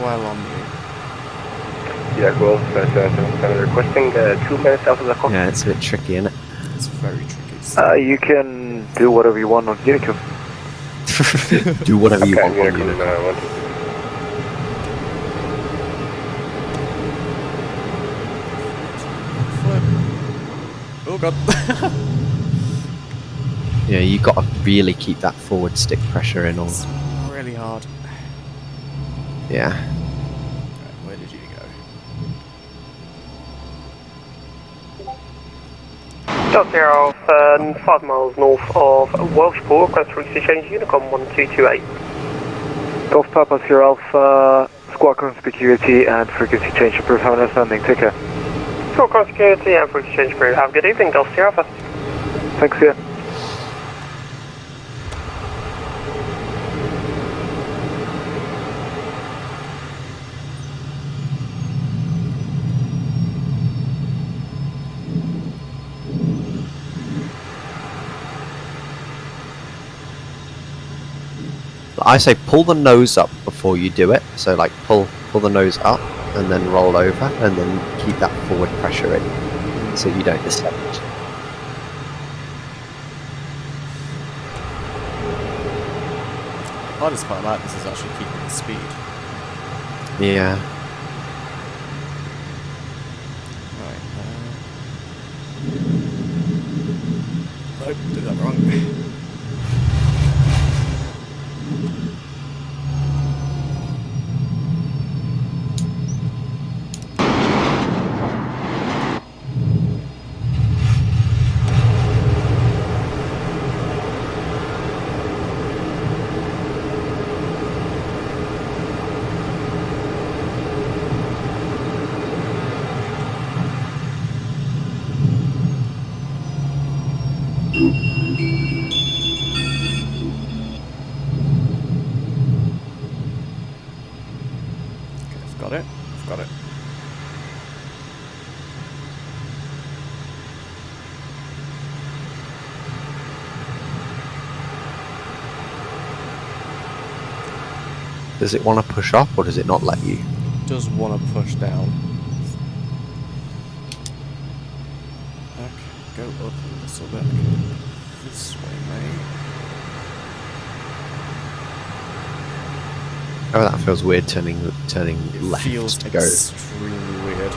well on you. Yeah, cool. Requesting 2 minutes out of the clock. Yeah, it's a bit tricky, isn't it? It's very tricky. You can do whatever you want on Unicum. Do whatever you Okay, want on Unicum, unit. Oh god. Yeah, you gotta really keep that forward stick pressure in. Or It's really hard. yeah. Right, where did you go? Delta Alpha, 5 miles north of Welshport, request frequency change, Unicom 1228. Golf Papa Sierra Alpha, squawk security and frequency change approved. Have a nice landing. Take care. Squawk security and frequency change approved. Have a good evening, Delta Alpha. Thanks, yeah. I say pull the nose up before you do it. So like pull the nose up and then roll over and then keep that forward pressure in so you don't descend. The hardest part about this is actually keeping the speed. Yeah. Right. Nope, did that wrong. I've got it. I've got it. Does it want to push up or does it not let you? It does want to push down. Okay, go up a little bit. This way, mate. Oh, that feels weird. Turning left Feels to go. extremely weird.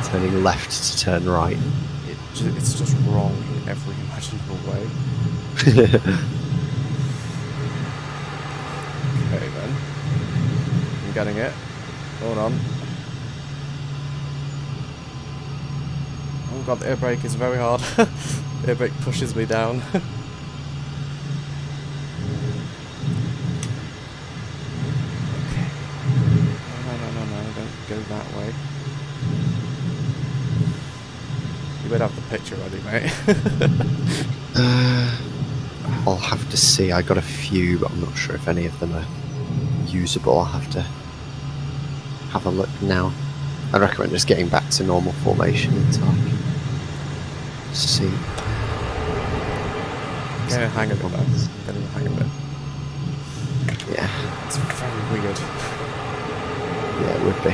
Turning left to turn right. It's just wrong in every imaginable way. Okay then. I'm getting it. Hold on. Oh god, the air brake is very hard. The air brake pushes me down. No, don't go that way. You would have the picture ready, mate. I'll have to see. I got a few, but I'm not sure if any of them are usable. I'll have to have a look now. I recommend just getting back to normal formation until I can see. Get a hang of it, man. Get a hang of it. Yeah. It's very weird. Yeah, it would be.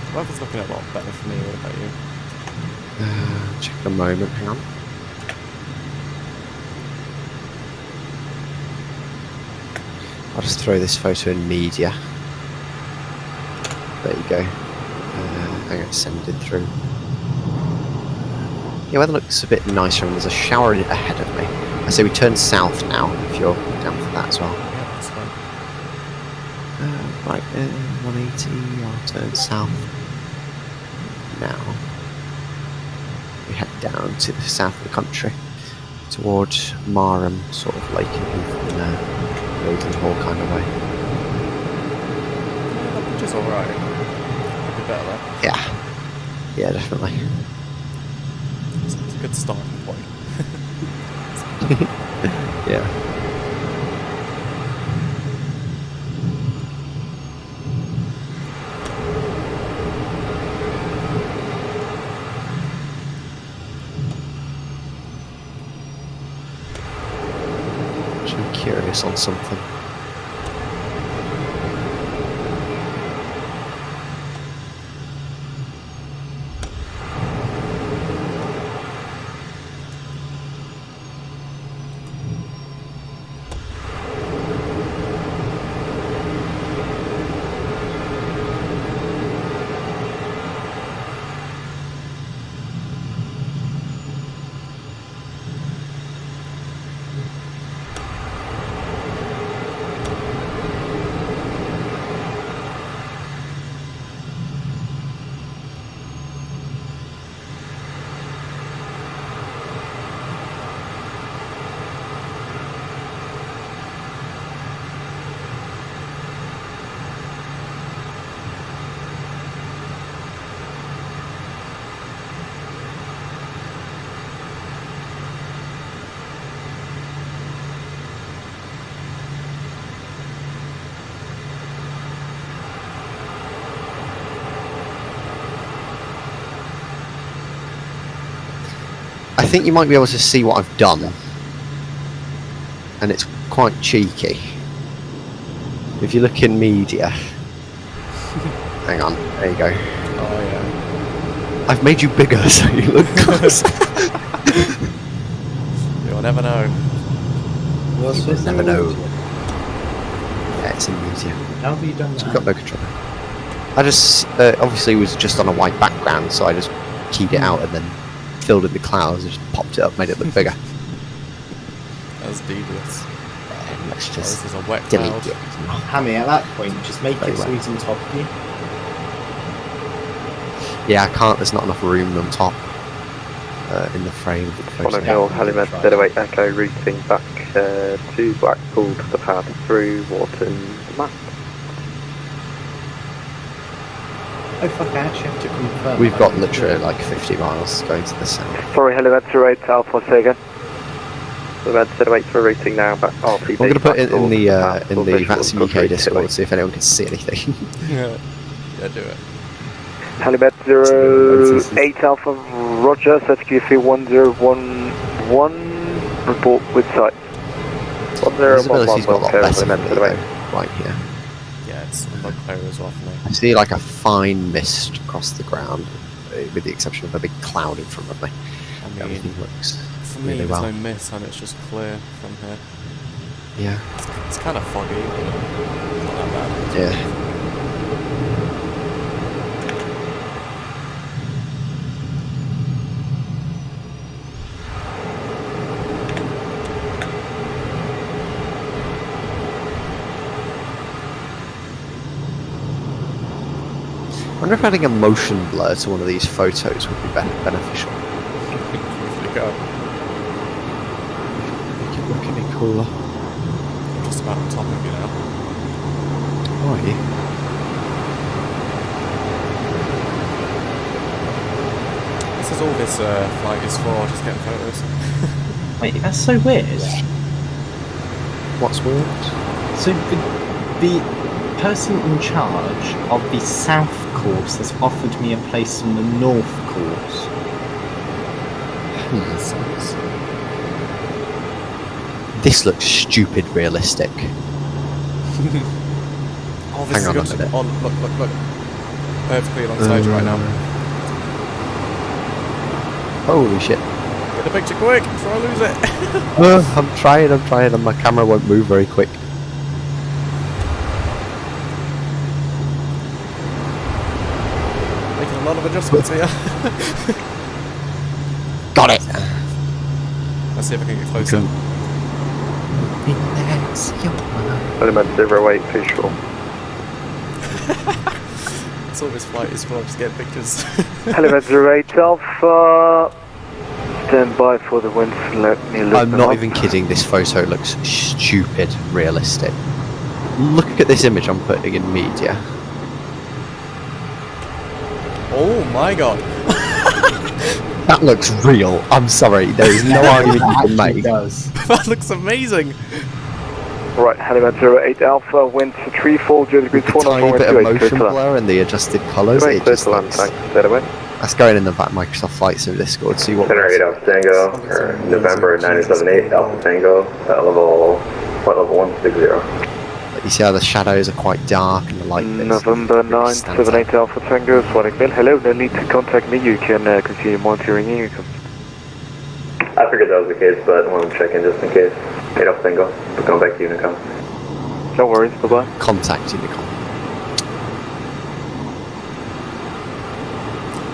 The weather's looking a lot better for me. What about you? Check a moment. Hang on. I'll just throw this photo in media. There you go. I got sended through. Yeah, weather looks a bit nicer and there's a shower ahead of me. I say we turn south now, if you're down for that as well. Yeah, that's fine. Right, 180, I'll turn south now. We head down to the south of the country, towards Marham, sort of Lake and Heath and Roden Hall kind of way. Yeah, that picture's alright. Could be better though. Yeah. Yeah, definitely. It's a good starting point. Yeah. I'm curious on something. I think you might be able to see what I've done, and it's quite cheeky. If you look in media, hang on, there you go. Oh yeah. I've made you bigger so you look close. You'll never know. What's You never know. Yeah, it's in media. How have you done So that? we've got no control. I just obviously it was just on a white background, so I just keyed it out and then filled in the clouds, and just popped it up, made it look bigger. That's devious. Let's Oh, just this is a wet delete cloud. it. Hammy, at that point, just make Very it so well. he's on top of you. Yeah, I can't. There's not enough room on top in the frame. of the Bonham photo. Hill, Halimet, Deadaway Echo, routing back to Blackpool to the path through Wharton map. Oh fuck, I actually have to confirm. We've got literally like 50 miles going to the south. Sorry, hello, 08 Alpha, say again. We've had to wait for routing now, but RTB. I'm going to put it in the Vatsim UK Discord, see if anyone can see anything. Yeah, do it. Helibet 08 Alpha, Roger, SQC 1011, report with sight. Visibility's got a lot better for me, though, right here. Yeah, it's a lot clearer as well for me. I see like a fine mist across the ground, with the exception of a big cloud in front of me. I mean, everything looks for me, really there's well. no mist and it's just clear from here. Yeah. It's kind of foggy, but not that bad. Yeah. I wonder if adding a motion blur to one of these photos would be beneficial. Make it look any cooler. I'm just about on top of you now. Oh, are you? This is all this flight is for, just getting photos. Wait, that's so weird. What's weird? So the person in charge of the south course has offered me a place on the north course. This looks stupid realistic. Oh, this Hang is on good. a minute. Oh, look. Perfectly alongside you right now. Holy shit. Get the picture quick before I lose it. I'm trying, and my camera won't move very quick. Making a lot of adjustments here. Got it! Let's see if I can get closer. Element 08 visual. That's all this flight is for, just get pictures. Element 08 Alpha, stand by for the winds, let me look. I'm not even kidding, this photo looks stupid realistic. Look at this image I'm putting in media. Oh my god. That looks real. I'm sorry, there is no argument you can make. That looks amazing. Right, Element 08 Alpha, wind 34 degrees 4 Tiny bit of motion blur and the adjusted colours. It just looks, that's going in the Microsoft Flight Sim Discord. See what. 8 Alpha Tango, November 978 Alpha Tango, flight level 160. You see how the shadows are quite dark and the light bits. November 978 Alpha Tango, Sonic Bill. Hello, no need to contact me. You can continue monitoring Unicom. I figured that was the case, but I want to check in just in case. 8 Alpha Tango, we're going back to Unicom. No worries, bye bye. Contact Unicom.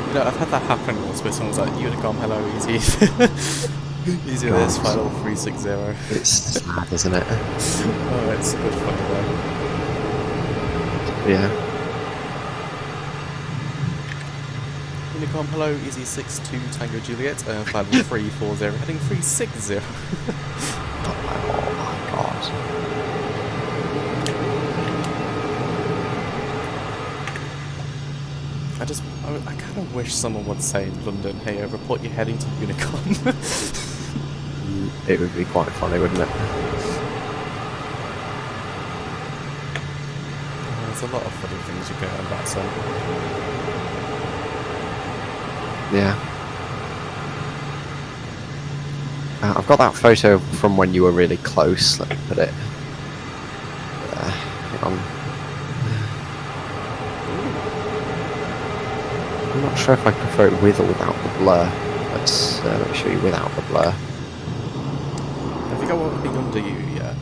You know, I've had that happen once where someone's like, Unicom, hello, easy. Easy this, flight level 360. It's sad, isn't it? Oh, it's good fun though. Yeah. Unicom, hello, easy 62 Tango Juliet, flight level 340, heading 360. Oh my god. I kind of wish someone would say in London, hey, report you're heading to Unicom. It would be quite funny, wouldn't it? There's a lot of funny things you can learn about some. Yeah. I've got that photo from when you were really close. Let me put it there. Hang on. I'm not sure if I prefer it with or without the blur. Let's let me show you without the blur. Have you got one big under you yet?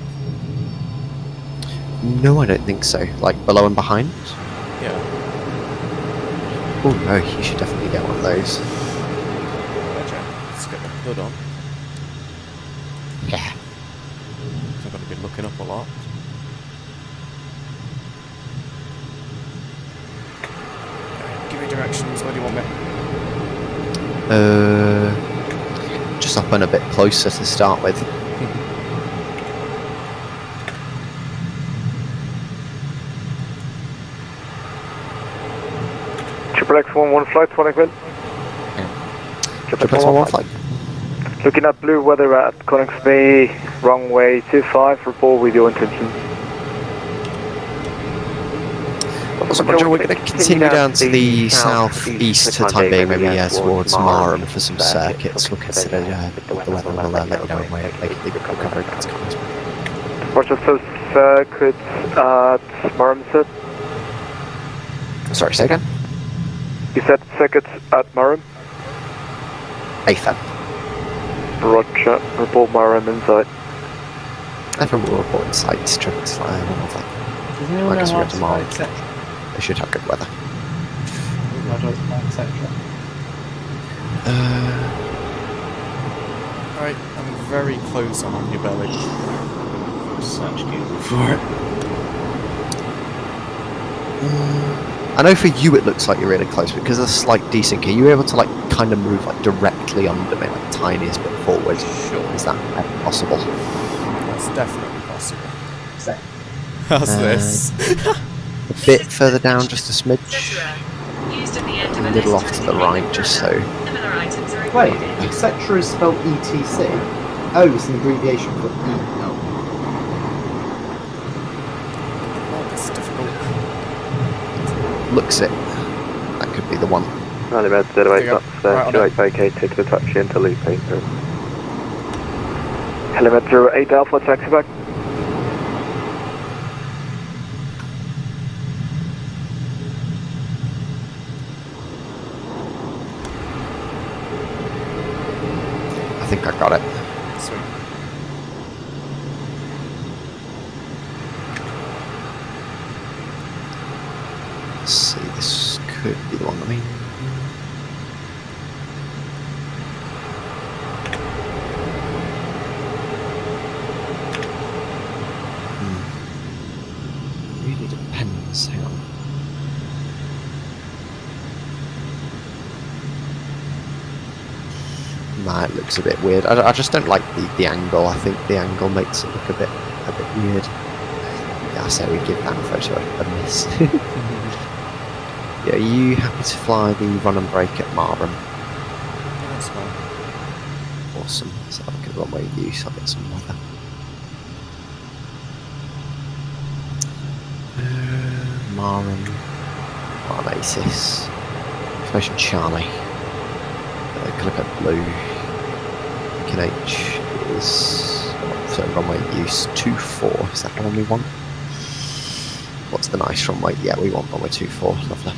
No, I don't think so. Like below and behind? Yeah. Oh no, you should definitely get one of those. Gotcha. Let's get the hood on. Yeah. I've got to be looking up a lot. Give me directions, where do you want me? Just up and a bit closer to start with. Flex 1-1 flight, 20 min. Triple 1 flight. Looking at blue weather at Coningsby, runway 25, report with your intentions. So Roger, we're going to continue down to the southeast for the time being, maybe towards Marham for some circuits. We'll consider the weather and we'll let you know when we're making the recovery plans. Roger, so circuits at Marham, sir? Sorry, say again? You said circuits at Marham? AFM. Roger, report Marham inside. AFM will report inside, traffic's flying, one more flight. Does anyone know how to fly, etc.? They should have good weather. etc. Right, I'm very close on your belly. Search Google for it. I know for you it looks like you're really close because of the slight desync. Are you able to kind of move directly under me, tiniest bit forward? Sure. Is that possible? That's definitely possible. So. How's this? A bit further down, just a smidge. A little off to the right, just so. Wait, etc. is spelled ETC. Oh, it's an abbreviation for E. Oh. Oh, that's difficult. Looks it. That could be the one. Rally red, 08 knots, Right, 28 vacated to taxi into loop 8. Helimed 08 Alpha, taxi back. I think I got it. Sweet. Let's see, this could be the one. I mean, really depends. Hang on. Nah, it looks a bit weird. I just don't like the angle. I think the angle makes it look a bit weird. Yeah, I say we give that photo a miss. Yeah, are you happy to fly the run and brake at Marham? That's fine. Awesome. So I can runway view, so I'll get some weather. Marham. Oasis. Information Charlie. Click at blue. KNH is so runway use 24. Is that the one we want? What's the nice runway? Yeah, we want runway 24. Lovely.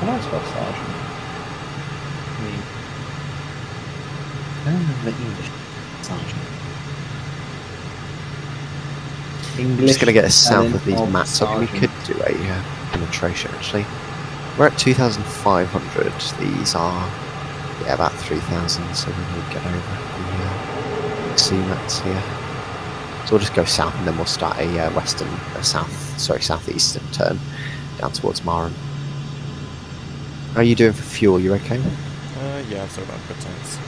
Can I spell sergeant? The English sergeant. I'm just going to get us south of these maps. So we could do a penetration actually. We're at 2,500. These are about 3,000. So we will get over the sea mats here. So we'll just go south and then we'll start a southeastern turn down towards Marham. How are you doing for fuel? You okay? Yeah, I've still got good tanks.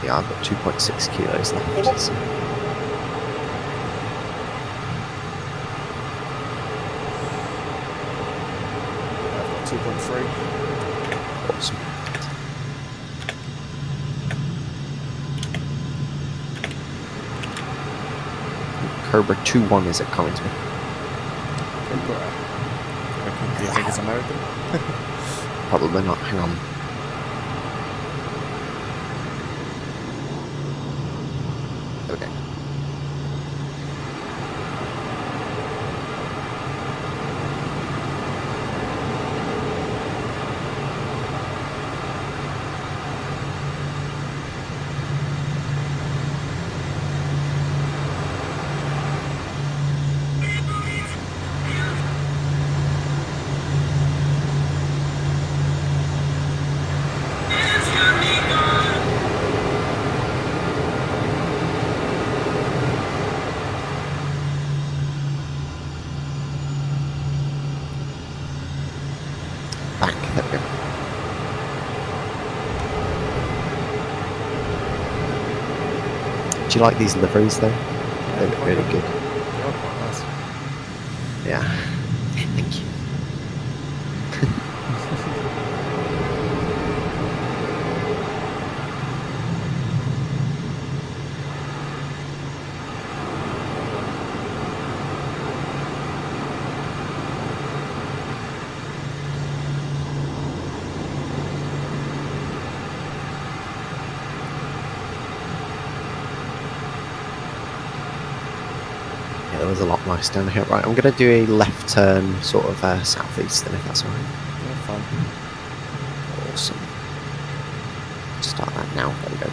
Yeah, I've got 2.6 kilos left. So. I've got 2.3. Awesome. Cobra 2-1 is it coming to me? Do you think it's American? Probably not. Hang on. Okay. Do you like these liveries though? They look really good. They are quite nice. Yeah. Thank you. Yeah, there was a lot nice down here. Right, I'm going to do a left turn, sort of southeast, then if that's alright. Yeah, fine. Awesome. Start that now. There we go.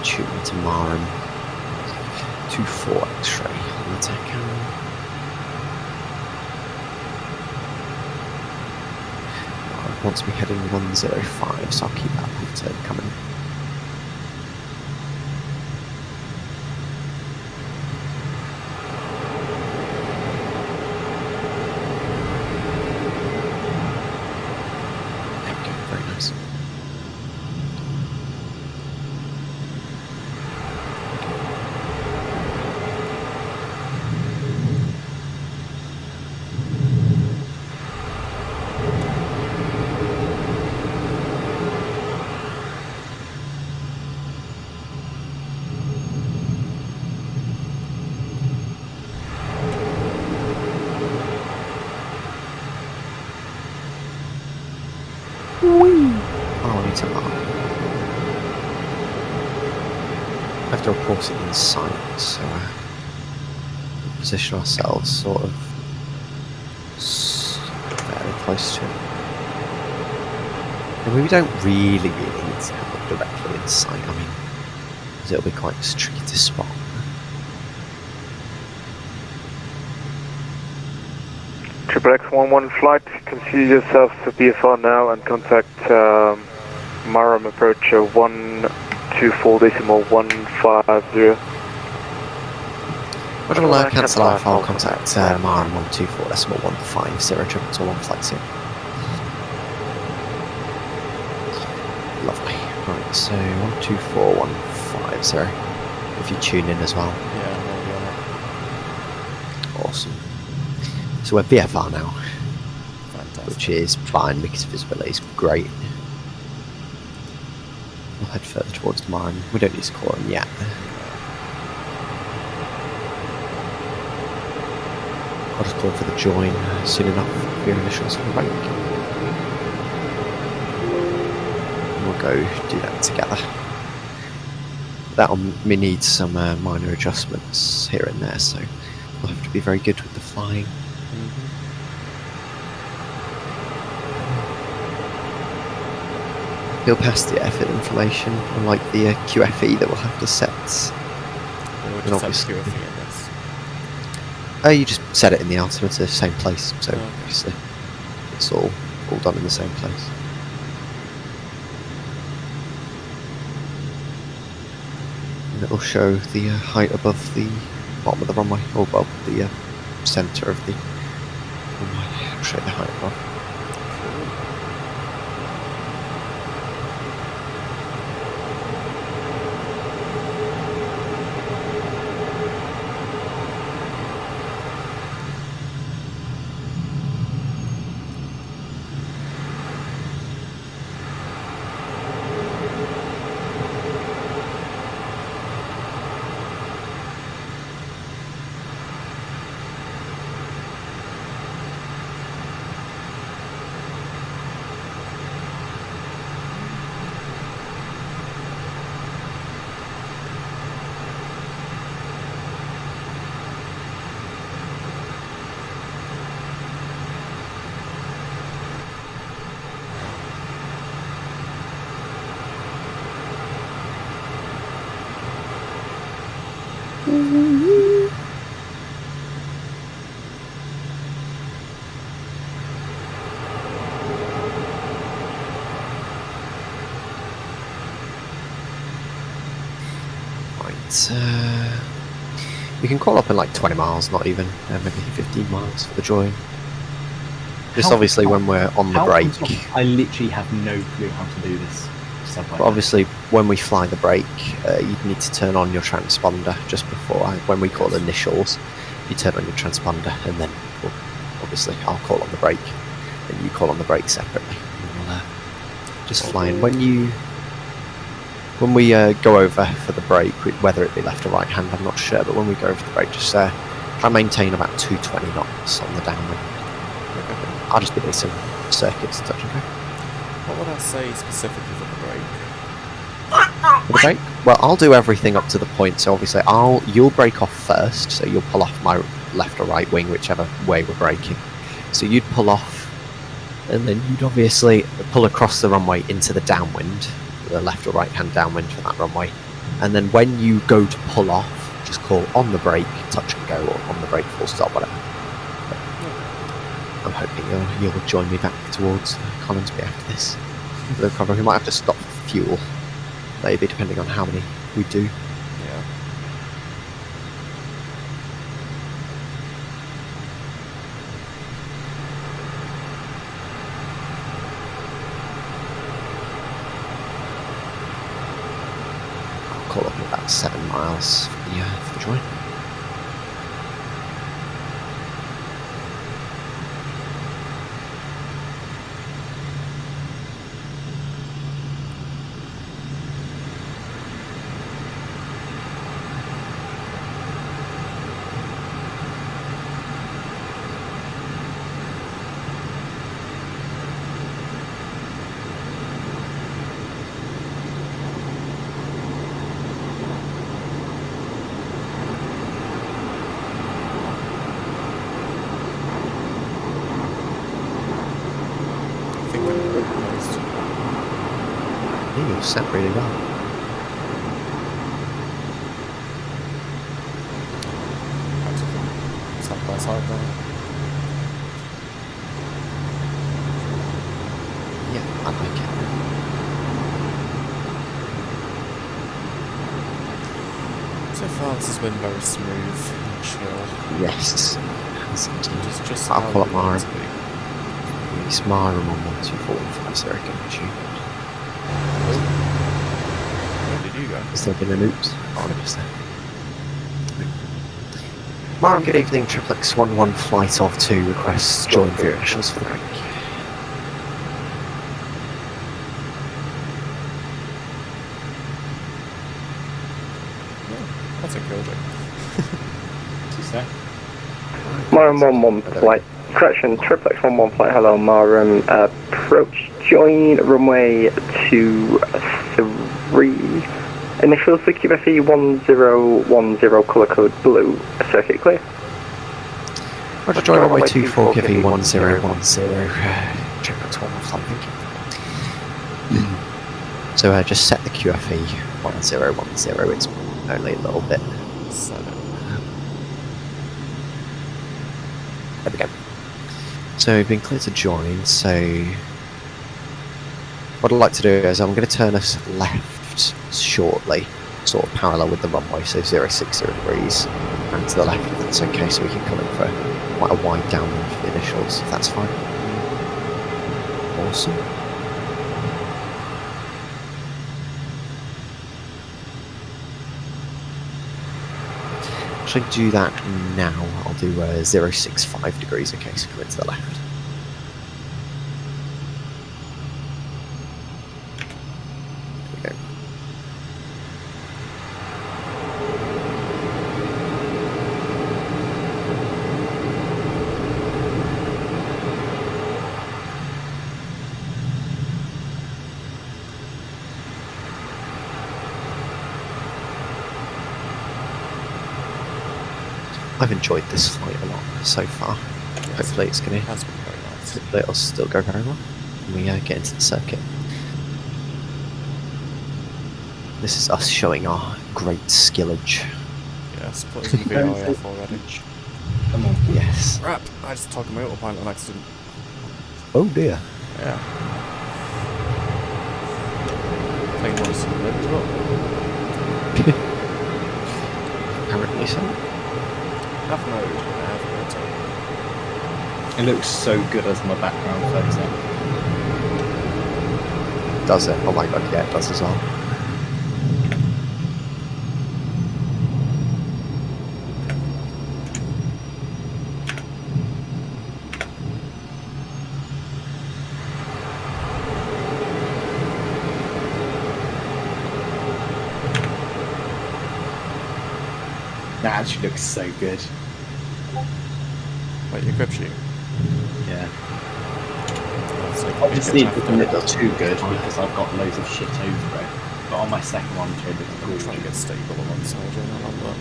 Tune to Marham. 2-4 X-ray on the takeoff. Wants me heading 105, so I'll keep that left turn coming. There we go, very nice. Oh, I need to mark. I have to report it in sight, so position ourselves sort of fairly close to it. And we don't really need to have it directly in sight, I mean, because it'll be quite tricky to spot. Triple X11 flight, consider yourself to BFR now and contact Marham approach 124.150. What will cancel Alpha, I'll contact Marham 124.150, triple to 1 flight 0. Lovely. Right, so 124.150, if you tune in as well. Yeah, maybe on it. Awesome. So we're VFR now, Fantastic. which is fine because visibility is great. We'll head further towards Marham. We don't need to call him yet. I'll just call for the join soon enough for your initials for the rank. And we'll go do that together. That'll need some minor adjustments here and there, so we'll have to be very good with the flying. He'll pass the effort information, unlike the QFE that we'll have to set. We'll just have QFE in this. You just set it in the altimeter, same place, so obviously it's all done in the same place. And it'll show the height above the bottom of the runway, or above the centre of the runway. It'll show the height above. You can call up in like 20 miles, not even, maybe 15 miles for the join. Just obviously when we're on the brake. I literally have no clue how to do this stuff like Obviously, when we fly the brake, you'd need to turn on your transponder just before, when we call initials, you turn on your transponder and then, well, obviously, I'll call on the brake and you call on the brake separately. And we'll just fly in. When we go over for the brake, whether it be left or right hand, I'm not sure, but when we go over the brake, just try and maintain about 220 knots on the downwind. I'll just be doing some circuits to touch and go. What would I say specifically for the brake? For the brake? Well, I'll do everything up to the point, so obviously you'll brake off first, so you'll pull off my left or right wing, whichever way we're braking. So you'd pull off, and then you'd obviously pull across the runway into the downwind, the left or right hand downwind for that runway. And then when you go to pull off, just call on the brake, touch and go, or on the brake, full stop, whatever. I'm hoping you'll join me back towards Collinsby after this. The recovery, we might have to stop for fuel, maybe, depending on how many we do. Yeah. I'll call up about 7 miles for the join. You're set really well. Side by side there. Yeah, I like it. So far this has been very smooth and chill. Yes. Just I'll pull up my It's my room on 1245, I reckon. Where did you go? Has there been an oops? Oh, I missed that. Mara, good evening. Triplex 11 flight of 2 requests join for your initials for the break. That's a kill joke. Marum 11 flight, correction, Triplex 11 flight, hello Marum, approach, join runway 23, initials for QFE 1010, colour code blue, circuit clear. Roger, join runway 24, QFE 1010, Triplex 11 flight, thank you. So just set the QFE 1010, it's only a little bit. There we go. So we've been cleared to join, so what I'd like to do is I'm going to turn us left shortly, sort of parallel with the runway, so 060 degrees, and to the left if that's okay, so we can come in for quite a wide downwind for the initials, if that's fine. Awesome. Actually do that now. I'll do 065 degrees, okay, so come into the left. There we go. I've enjoyed this flight a lot so far. Hopefully it's going to. Hopefully it'll still go very well when we get into the circuit. This is us showing our great skillage. Yes, put us in VRF already. Come on. Yes. Crap! I just took my autopilot on accident. Oh dear. Yeah. Playing one of the as well. Apparently so. Have mode. It looks so good as my background photo. Does it? Oh my god, yeah, it does as well. That actually looks so good. Wait, your grip sheet? Yeah. Like Obviously it doesn't look too good because I've got loads of shit over it. But on my second one, it looks I'm cool. trying to get stable on one side, and I'll look.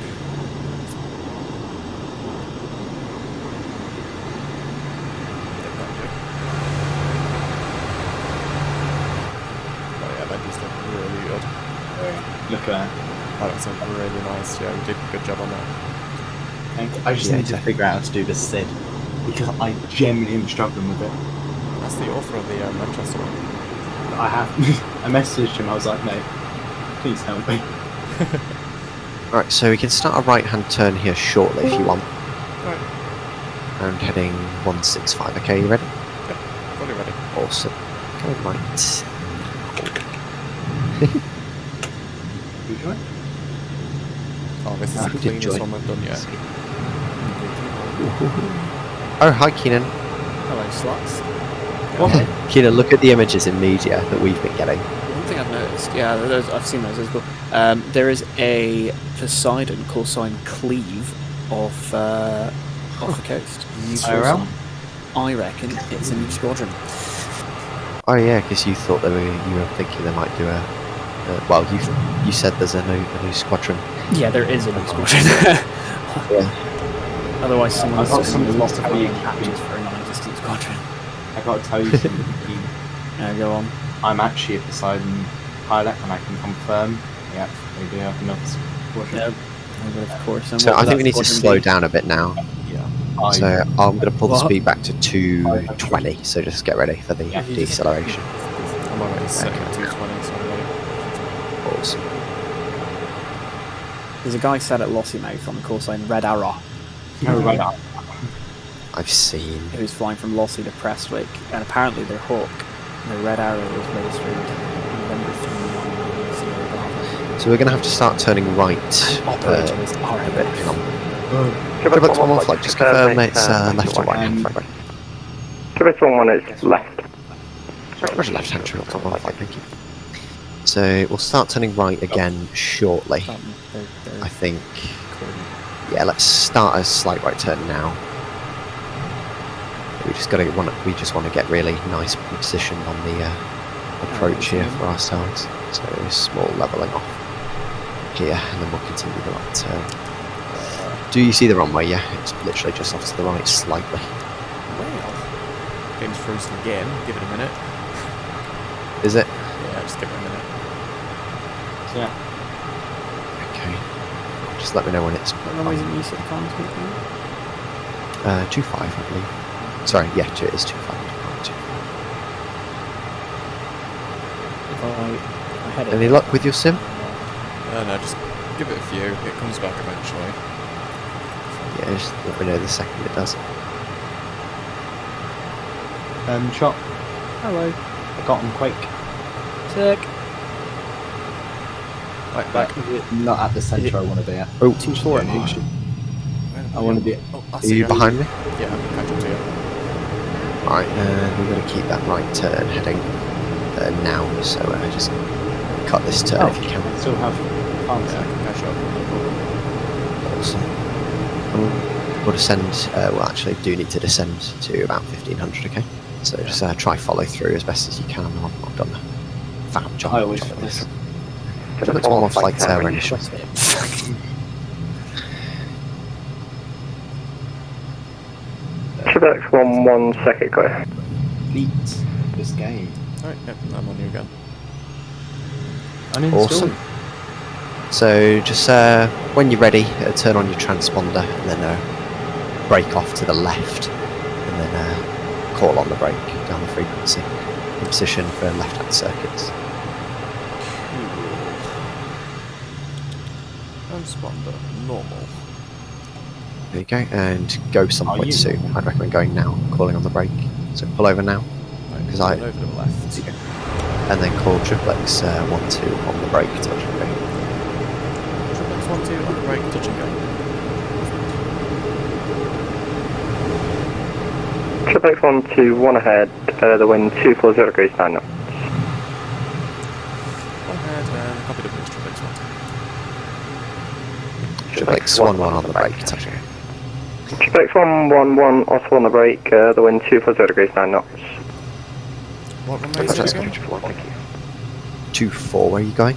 Oh yeah, that just looked really good. Look at that. That looks like really nice. Yeah, you did a good job on that. I just need to figure out how to do the SID because I genuinely am struggling with it. That's the author of the Manchester one. I have. I messaged him. I was like, mate, please help me. Right, so we can start a right-hand turn here shortly if you want. Right. And heading 165. Okay, you ready? Yep, fully ready. Awesome. Go right. You join? Oh, this is the cleanest one we've done yet. Oh, hi Keenan. Hello, slots. Keenan, look at the images in media that we've been getting. One thing I've noticed, yeah, I've seen those as well. There is a Poseidon call sign Cleave off the coast. IRL? I reckon it's a new squadron. Oh yeah, because you thought you were thinking they might do a. Well, you said there's a new squadron. Yeah, there is a new squadron. Yeah. Otherwise, someone's got some lost to a be captures for a non-existent squadron. I got to tell you something. Go on. I'm actually a Poseidon pilot, and I can confirm. Yeah, they do have another squadron. Yep. Of course. And So what I would think we that need to squadron slow be? down a bit now. Yeah. So I'm going to pull the What? speed back to 220. So just get ready for the deceleration. I'm already set at 220, so I'm ready. Awesome. There's a guy sat at Lossiemouth on the call sign Red Arrow. No, right now. I've seen. Who's flying from Lossie to Prestwick, and apparently their Hawk, the Red Arrow, is registered November 3. So we're going to have to start turning right. Operator is RMF. Hang on. Quebec 1 flight, just confirm it's left or right hand front right. Quebec 1 is left. Roger, left hand turn, 1 flight, thank you. So we'll start turning right again shortly. I think. Yeah, let's start a slight right turn now. We just want to get really nice position on the approach here for ourselves. So small leveling off here, and then we'll continue the right turn. Do you see the runway? Yeah, it's literally just off to the right slightly. Well, game's frozen again. Give it a minute. Is it? Yeah, just give it a minute. Yeah. Okay. Just let me know when it's. What runway is it you said the comms speaking? 25, I believe. Sorry, yeah, it is 25. If I head it. Any luck with your sim? No, just give it a few. It comes back eventually. Yeah, just let me know the second it does. Shot. Hello. I got him quick. Sick. Right, But not at the centre I want to be at. Oh, 240. I want to be. I Are see you behind me? Yeah, I'm catching to you. Right, we're going to keep that right turn heading now, so just cut this turn if you can. Still have arms. Yeah, I can catch up. Awesome. We'll descend, well actually do need to descend to about 1500, okay? So just try follow through as best as you can. I've done a fab job. I always of this. listen. It's one more flight there initially. Quebec 1 second clear. Beat this game. Alright, yep, I'm on you again. Awesome. So just when you're ready, turn on your transponder and then brake off to the left, and then call on the brake down the frequency in position for left-hand circuits. Transponder, normal. There you go, and go some point soon. I'd recommend going now, calling on the brake. So pull over now, because over to the left. And then call triplex 1-2 on the brake, touch and go. Triplex 1-2 on the brake, touch and go. Triplex 1-2, 1 ahead, the wind 240 degrees 9 knots. 1 ahead, and copy the bridge, triplex 1-2. Triplex 1-1 on the brake, touch and go. Triplex 1-1-1, also on the brake, the wind 240 degrees 9 knots. What remains again? 2-4, where are you going?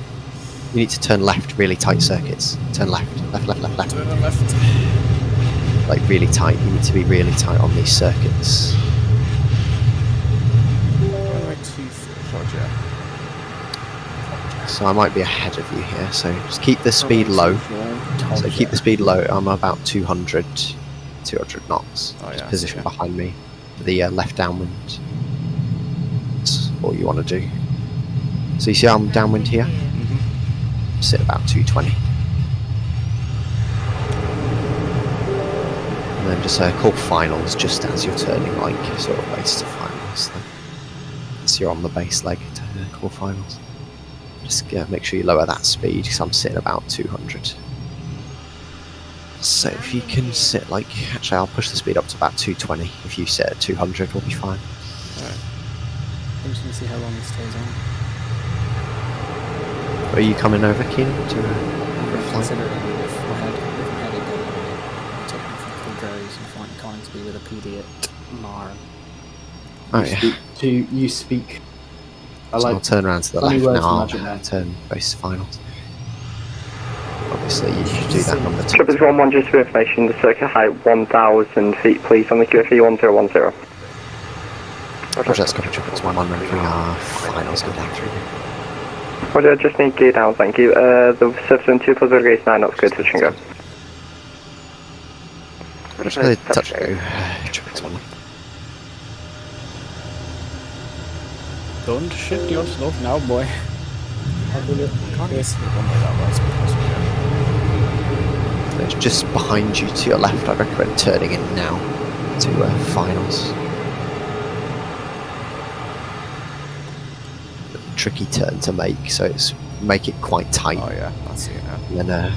You need to turn left, really tight circuits. Turn left, left. Turn left. Like really tight, you need to be really tight on these circuits. Runway 24, Roger. So I might be ahead of you here, so just keep the speed low. So keep the speed low, I'm about 200 knots. Just position behind me, the left downwind. That's all you want to do. So you see I'm downwind here? Sit about 220. And then just call finals just as you're turning, like sort of base to finals. Then. So you're on the base leg to call finals. Just make sure you lower that speed because I'm sitting about 200. So if you can sit like, actually I'll push the speed up to about 220. If you sit at 200 we'll be fine. Alright. I'm just going to see how long this stays on. Are you coming over, Keenan, to considering if I had it going technical goes and find kind to be with a PD at Mar. Oh yeah. You speak. So I'll turn around to the left now. I'll turn base to finals. Obviously, you should do that number 2. Triplex 1-1, just for information, the circuit height 1,000 feet, please, on the QFE 1010. Roger, that's copy. Triplex 1-1, rendering our finals go down through. Roger, just need gear down, thank you. The surface wind 240 degrees 9 knots, good, touch and go. Roger, touch and go. Triplex 1-1. Don't shit yourself now, boy. Can't even see the runway that well. It's just behind you to your left. I recommend turning in now to finals. Tricky turn to make, so it's make it quite tight. Oh yeah, I see it now. And then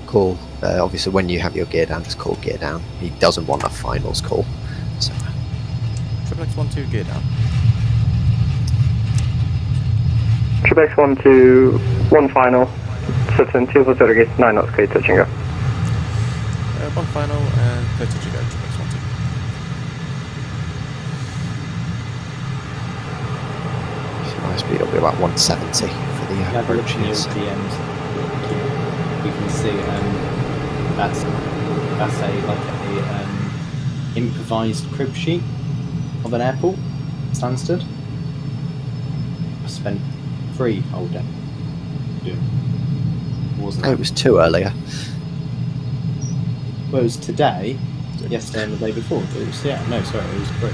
call. Obviously, when you have your gear down, just call gear down. He doesn't want a finals call. So. Triplex 1-2, gear down. Triplex 1-2, 1 final. Surface wind 240 degrees 9 knots, clear, touch and go. 1 final and clear touch and go. Triplex 1-2. My speed will be about 170 for the approach. Near the end, you can see that's a improvised crib sheet of an airport, Stansted. I spent 3 whole day doing. It was 2 earlier. Well, it was today, yesterday, and the day before. It was it was 3.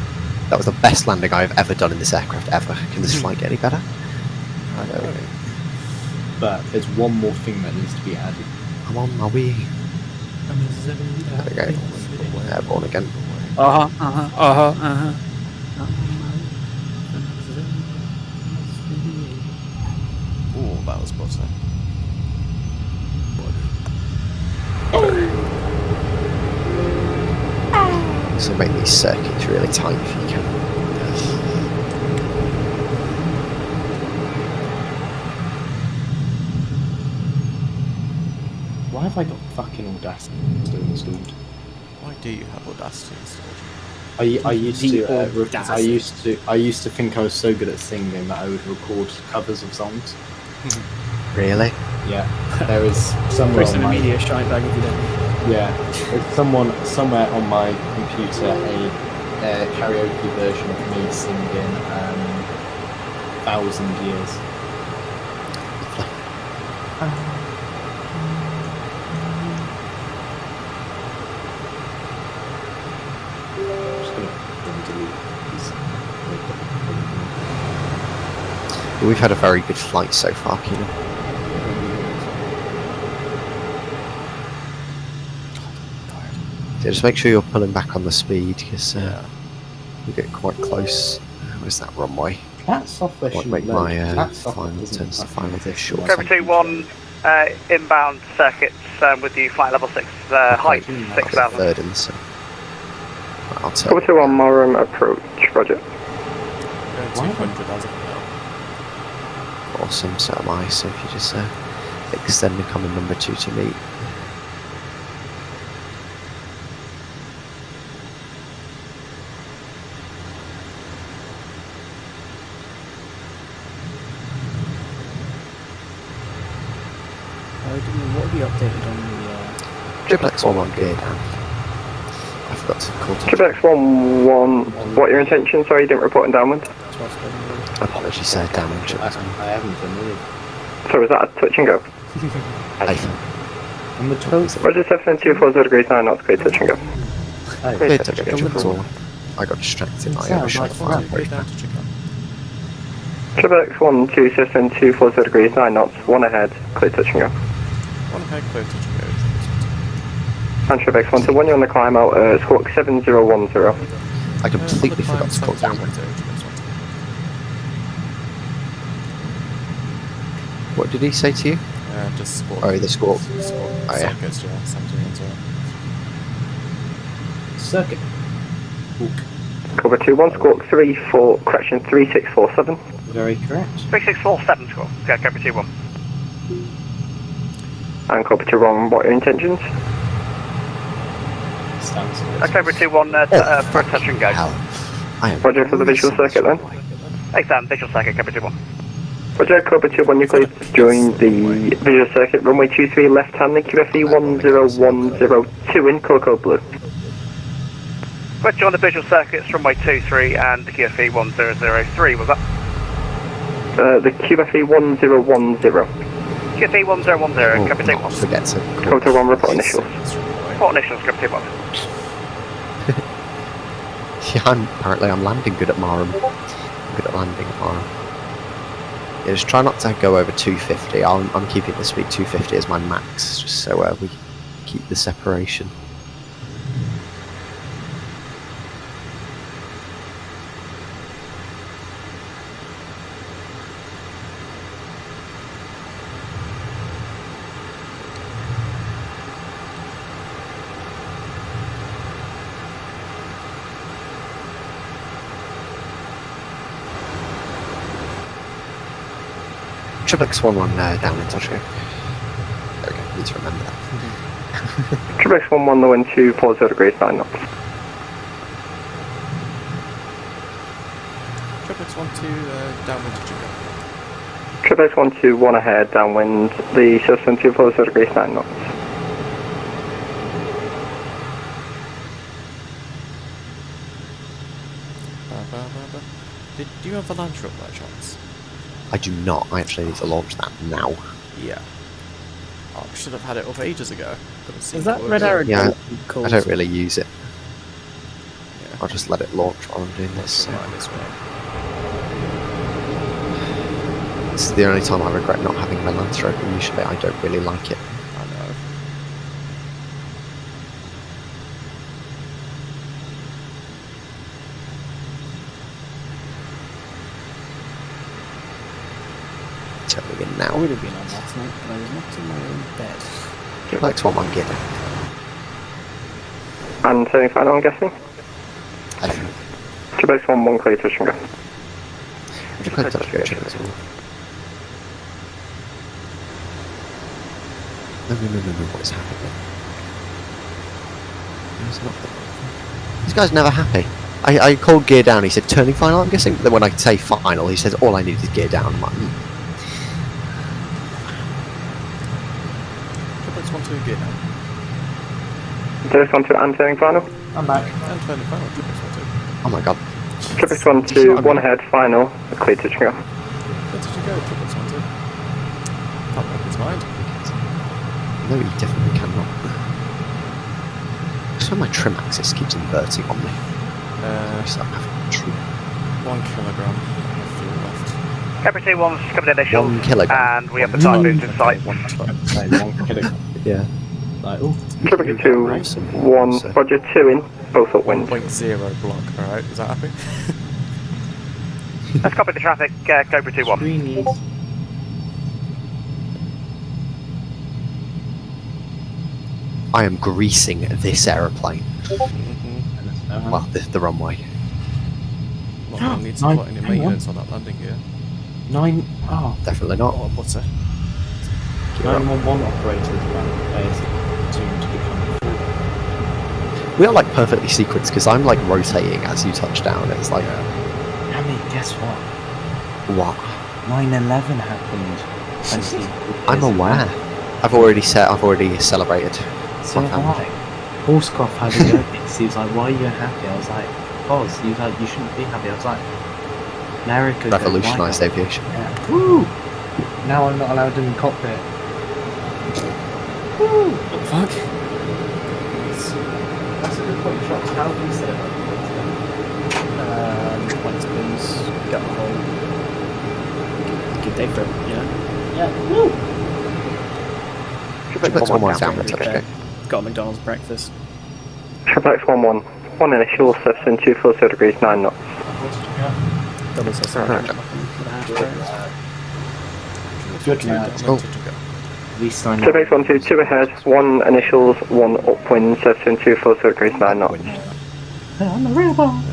That was the best landing I've ever done in this aircraft ever. Can this flight get any better? I know. But there's one more thing that needs to be added. I'm on my way. There we go. Airborne again. Ooh, that was butter. So make these circuits really tight if you can. Why have I got fucking Audacity installed? Why do you have Audacity installed? I used to think I was so good at singing that I would record covers of songs. Really? Yeah. There is somewhere on my media shine bag if you don't. Yeah. There's somewhere on my computer a karaoke version of me singing 1,000 Years. We've had a very good flight so far, Keenan. Yeah, just make sure you're pulling back on the speed because you get quite close. Where's that runway? That software Might shouldn't make load. my That software final doesn't turns to fucking final bit exist short. unless Cobra 2-1, inbound circuits with you, flight level 6, height 6,000. Third in the so. I'll tell Cobra 2-1, Marham approach, roger. Going 200 as of now. Awesome, so am I. So if you just extend the common number 2 to meet. What have you updated on the... Triple X11 gear down. I forgot to call Triple X11, what are your intentions? Sorry, you didn't report in downwind? Apologies, sir, downwind. I haven't done it. So was that a touch and go? On the 12th. Roger, 724 degrees 9 knots, clear touch and go. Clear touch and go. I got distracted. I overshot fire. Triple X1, 2, 724 degrees 9 knots, 1 ahead, clear touch and go. 1 ahead, clear touch and go. And Triple X1 to 1, you're on the climb out, squawk 7010. I completely forgot to squawk down. What did he say to you? Just squawk. Oh, the squawk. Oh, yeah. Circuits, yeah, 7010. Circuit. Cobra 2-1, squawk 3647. Very correct. 3647 score. Okay, Cobra 2-1. And Cobra 2-1, what are your intentions? Cobra 2-1, for touch and go. Roger for the visual circuit then. Excellent, visual circuit, Cobra 2-1. Roger, Cobra 2-1, you clear to join the visual circuit, runway 23 left hand, the QFE 10102 in, colour code blue. Question on the visual circuits, runway 23 and the QFE 1003, was that? The QFE 1010. QFE 1010, Cobra 2-1. Forget to. Cobra 2-1, report initials. Report initials, Cobra 2-1. Yeah, apparently I'm landing good at Marham. I'm good at landing at Marham. Yeah, just try not to go over 250. I'm keeping the speed 250 as my max, just so we keep the separation. Triple X11 down in touch. There we go, need to remember that. Triple X11, the wind 240 degrees 9 knots. Triple X12, downwind to Chico. Triple X12, 1 ahead, downwind, the system 240 degrees 9 knots. Do you have a Lantra by chance? I do not. I actually need to launch that now. Yeah. Oh, I should have had it up ages ago. Is that red arrow? Yeah, I don't really use it. Yeah. I'll just let it launch while I'm doing this. This way. This is the only time I regret not having my Lancer open. Usually I don't really like it. I know. Turning in now. I would have been on last night, but I was not in my own bed. Like to one gear down. And turning final, I'm guessing? Triple X11, clear touch and go. Clear touch and go, Triple X11. No, what is happening? There's nothing. This guy's never happy. I called gear down, he said turning final, I'm guessing. But then when I say final, he says all I need is gear down. I'm like, Triple X12, gear down. Triple X12, and turning final. I'm back. And turning final, Triple X12. oh my god. Triple X12, 1 ahead, final, clear touch and go. Where did you go, Triple X12? Can't make his mind. No, he definitely cannot. I swear my trim axis keeps inverting on me. So I have trim. 1 kilogram of fuel left. Cobra 2-1's coming in initials, 1 kilogram. and we have the Typhoons in sight. 1 kilogram. Yeah. Like, oh, Traffic 2-1, Roger 2 in, both upwind. 1.0 block, alright, is that happy? Let's copy the traffic, Cobra 2-1. screenies. I am greasing this aeroplane. Mm-hmm. Well, the runway. Not going to need to put any maintenance on that landing gear. Definitely not. Oh, what's it? 911 operators soon to become full. We are like perfectly sequenced because I'm like rotating as you touch down. It's like, Hammy, guess what? what? 9/11 happened. I'm aware. I've already celebrated. So my family. Horsecroft had a birthday. He was like, "Why are you happy?" I was like, "Cause." He was like, "You shouldn't be happy." I was like, "America Revolutionised aviation. Yeah. Woo! Now I'm not allowed in the cockpit. Woo! What the fuck? That's a good point, Shots. How have you said it? When it's been got a whole good day for it, Yeah. Woo! Let's one more down with touch. Okay. Got a McDonald's breakfast. Triple X11, 1 initial, 724 degrees, 9 knots. Double sauce. Good man. Oh. At least I know. Triple X12, 2 ahead, 1 initials, 1 upwind, 724 degrees, 9 knots. On the railroad.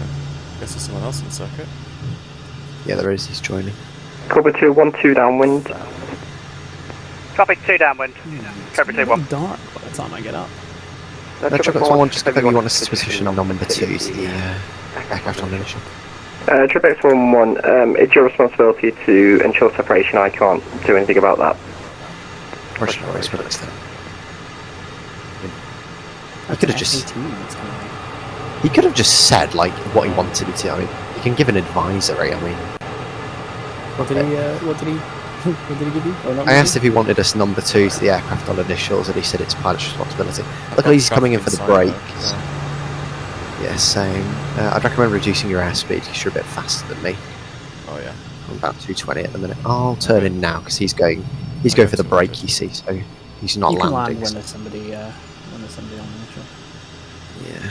Guess there's someone else in the circuit. Yeah, there is. He's joining. Cobra 2-1, 2 downwind. Copy, 2 downwind. Cobra 2-1. Dark by the time I get up. Triple X11, just confirm you want us to position on number 2 to the aircraft on initial. Triple X11, it's your responsibility to ensure separation. I can't do anything about that. Russian race products then. He could have just. He could have just said like what he wanted me to. I mean, you can give an advisory. I mean, What did he? What did he give you? Or not I asked if he wanted us number 2 to the aircraft on initials, and he said it's pilot's responsibility. Luckily, he's coming in for the break. Yeah, same. I'd recommend reducing your airspeed because you're a bit faster than me. Oh yeah. I'm about 220 at the minute. I'll turn in now because he's going for the break. You see, so he's not you can landing. land when there's somebody on the initial. Yeah.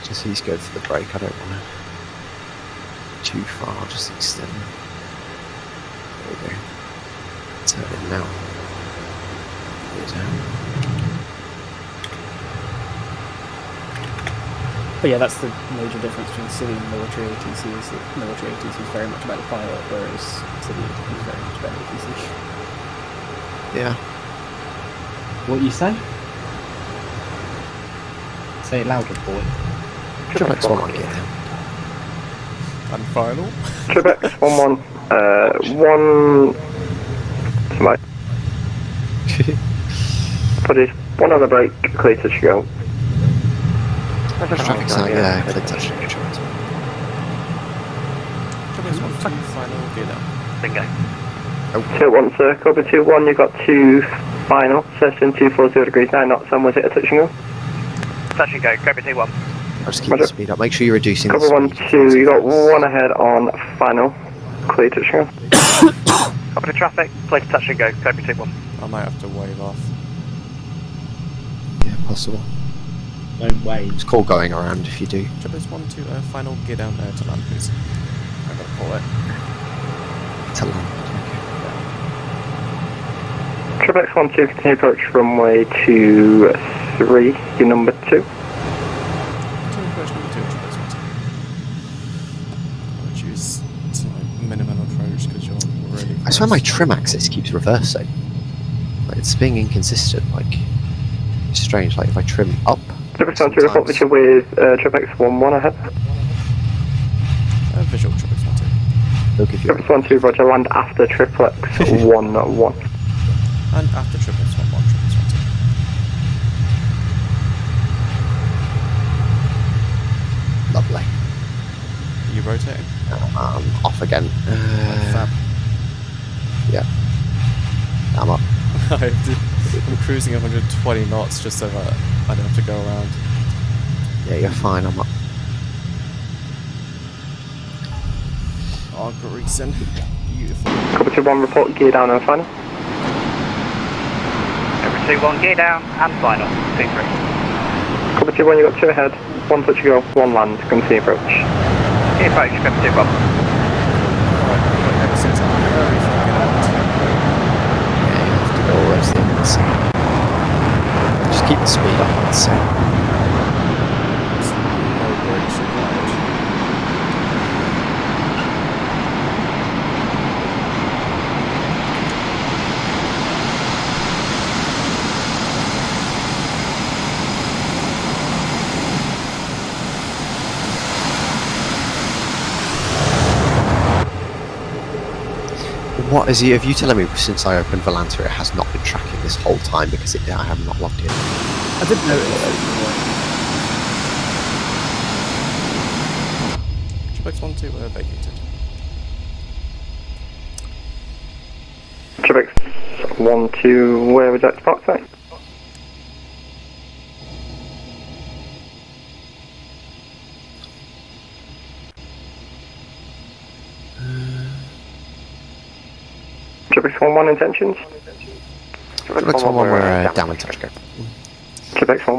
Just he's going for the break. I don't want to too far. I'll just extend. There we go. Turn in now. Go down. But yeah, that's the major difference between civvy and military ATC is that military ATC is very much about the pilot, whereas civvy ATC is very much about ATC. Yeah. What you say? Say it louder, boy. Triple X11 get down. And final? Triple X11, 1... Somebody. Put it 1 on the brake, clear to go. Traffic sign, yeah, clear touch. Triple X1, final, gear down. Bingo. 2-1, sir. Cobra 2-1, you got 2 final, 724 degrees, 9 knots, and was it a touch and go? Touch and go, Cobra 2-1. I'll just keep the speed up. Make sure you're reducing the Cobra speed. 1-2, you got 1 ahead on final, clear touch and go. Copy the traffic, place touch and go, Cobra 2-1. I might have to wave off. Yeah, possible. Don't wait. It's call going around if you do. Triple X1 to final, gear down there to land, please. I'm gonna call it. To land. Triple X12, continue approach runway 23, your number 2. Continue approach number 2, Triple X1. Reduce to like minimum approach because you're really I swear my trim axis keeps reversing. Like it's being inconsistent. Like it's strange. Like if I trim up. Triple X12, report that you're with Triple X11 ahead. Visual Triple X12. They'll give you. Triple X12, roger, land after Triple X11. And after Triple X11, Triple X12. Lovely. Are you rotating? Off again. Fab. Yeah. I'm up. I'm cruising 120 knots just so that I don't have to go around. Yeah, you're fine. I'm up. Oh, greasing. Beautiful. Cobra 2-1, report gear down and final. Cobra 121, gear down and final. 2-3. Cover 2-1, you got 2 ahead. 1 touch to go, 1 land, continue approach. Continue approach, cover 2 Bob. Exit very fucking out. Yeah, you have to go all those things. Just keep the speed up, I'd say. No brakes required. What is he? Have you telling me since I opened Volanta it has not been tracking this whole time because I have not logged in? I didn't know Quebec 1-2 vacated. Quebec 1-2, where would that depart say? Quebec 1-1 intentions? Quebec 1-1, we're down in touch, go. Quebec 1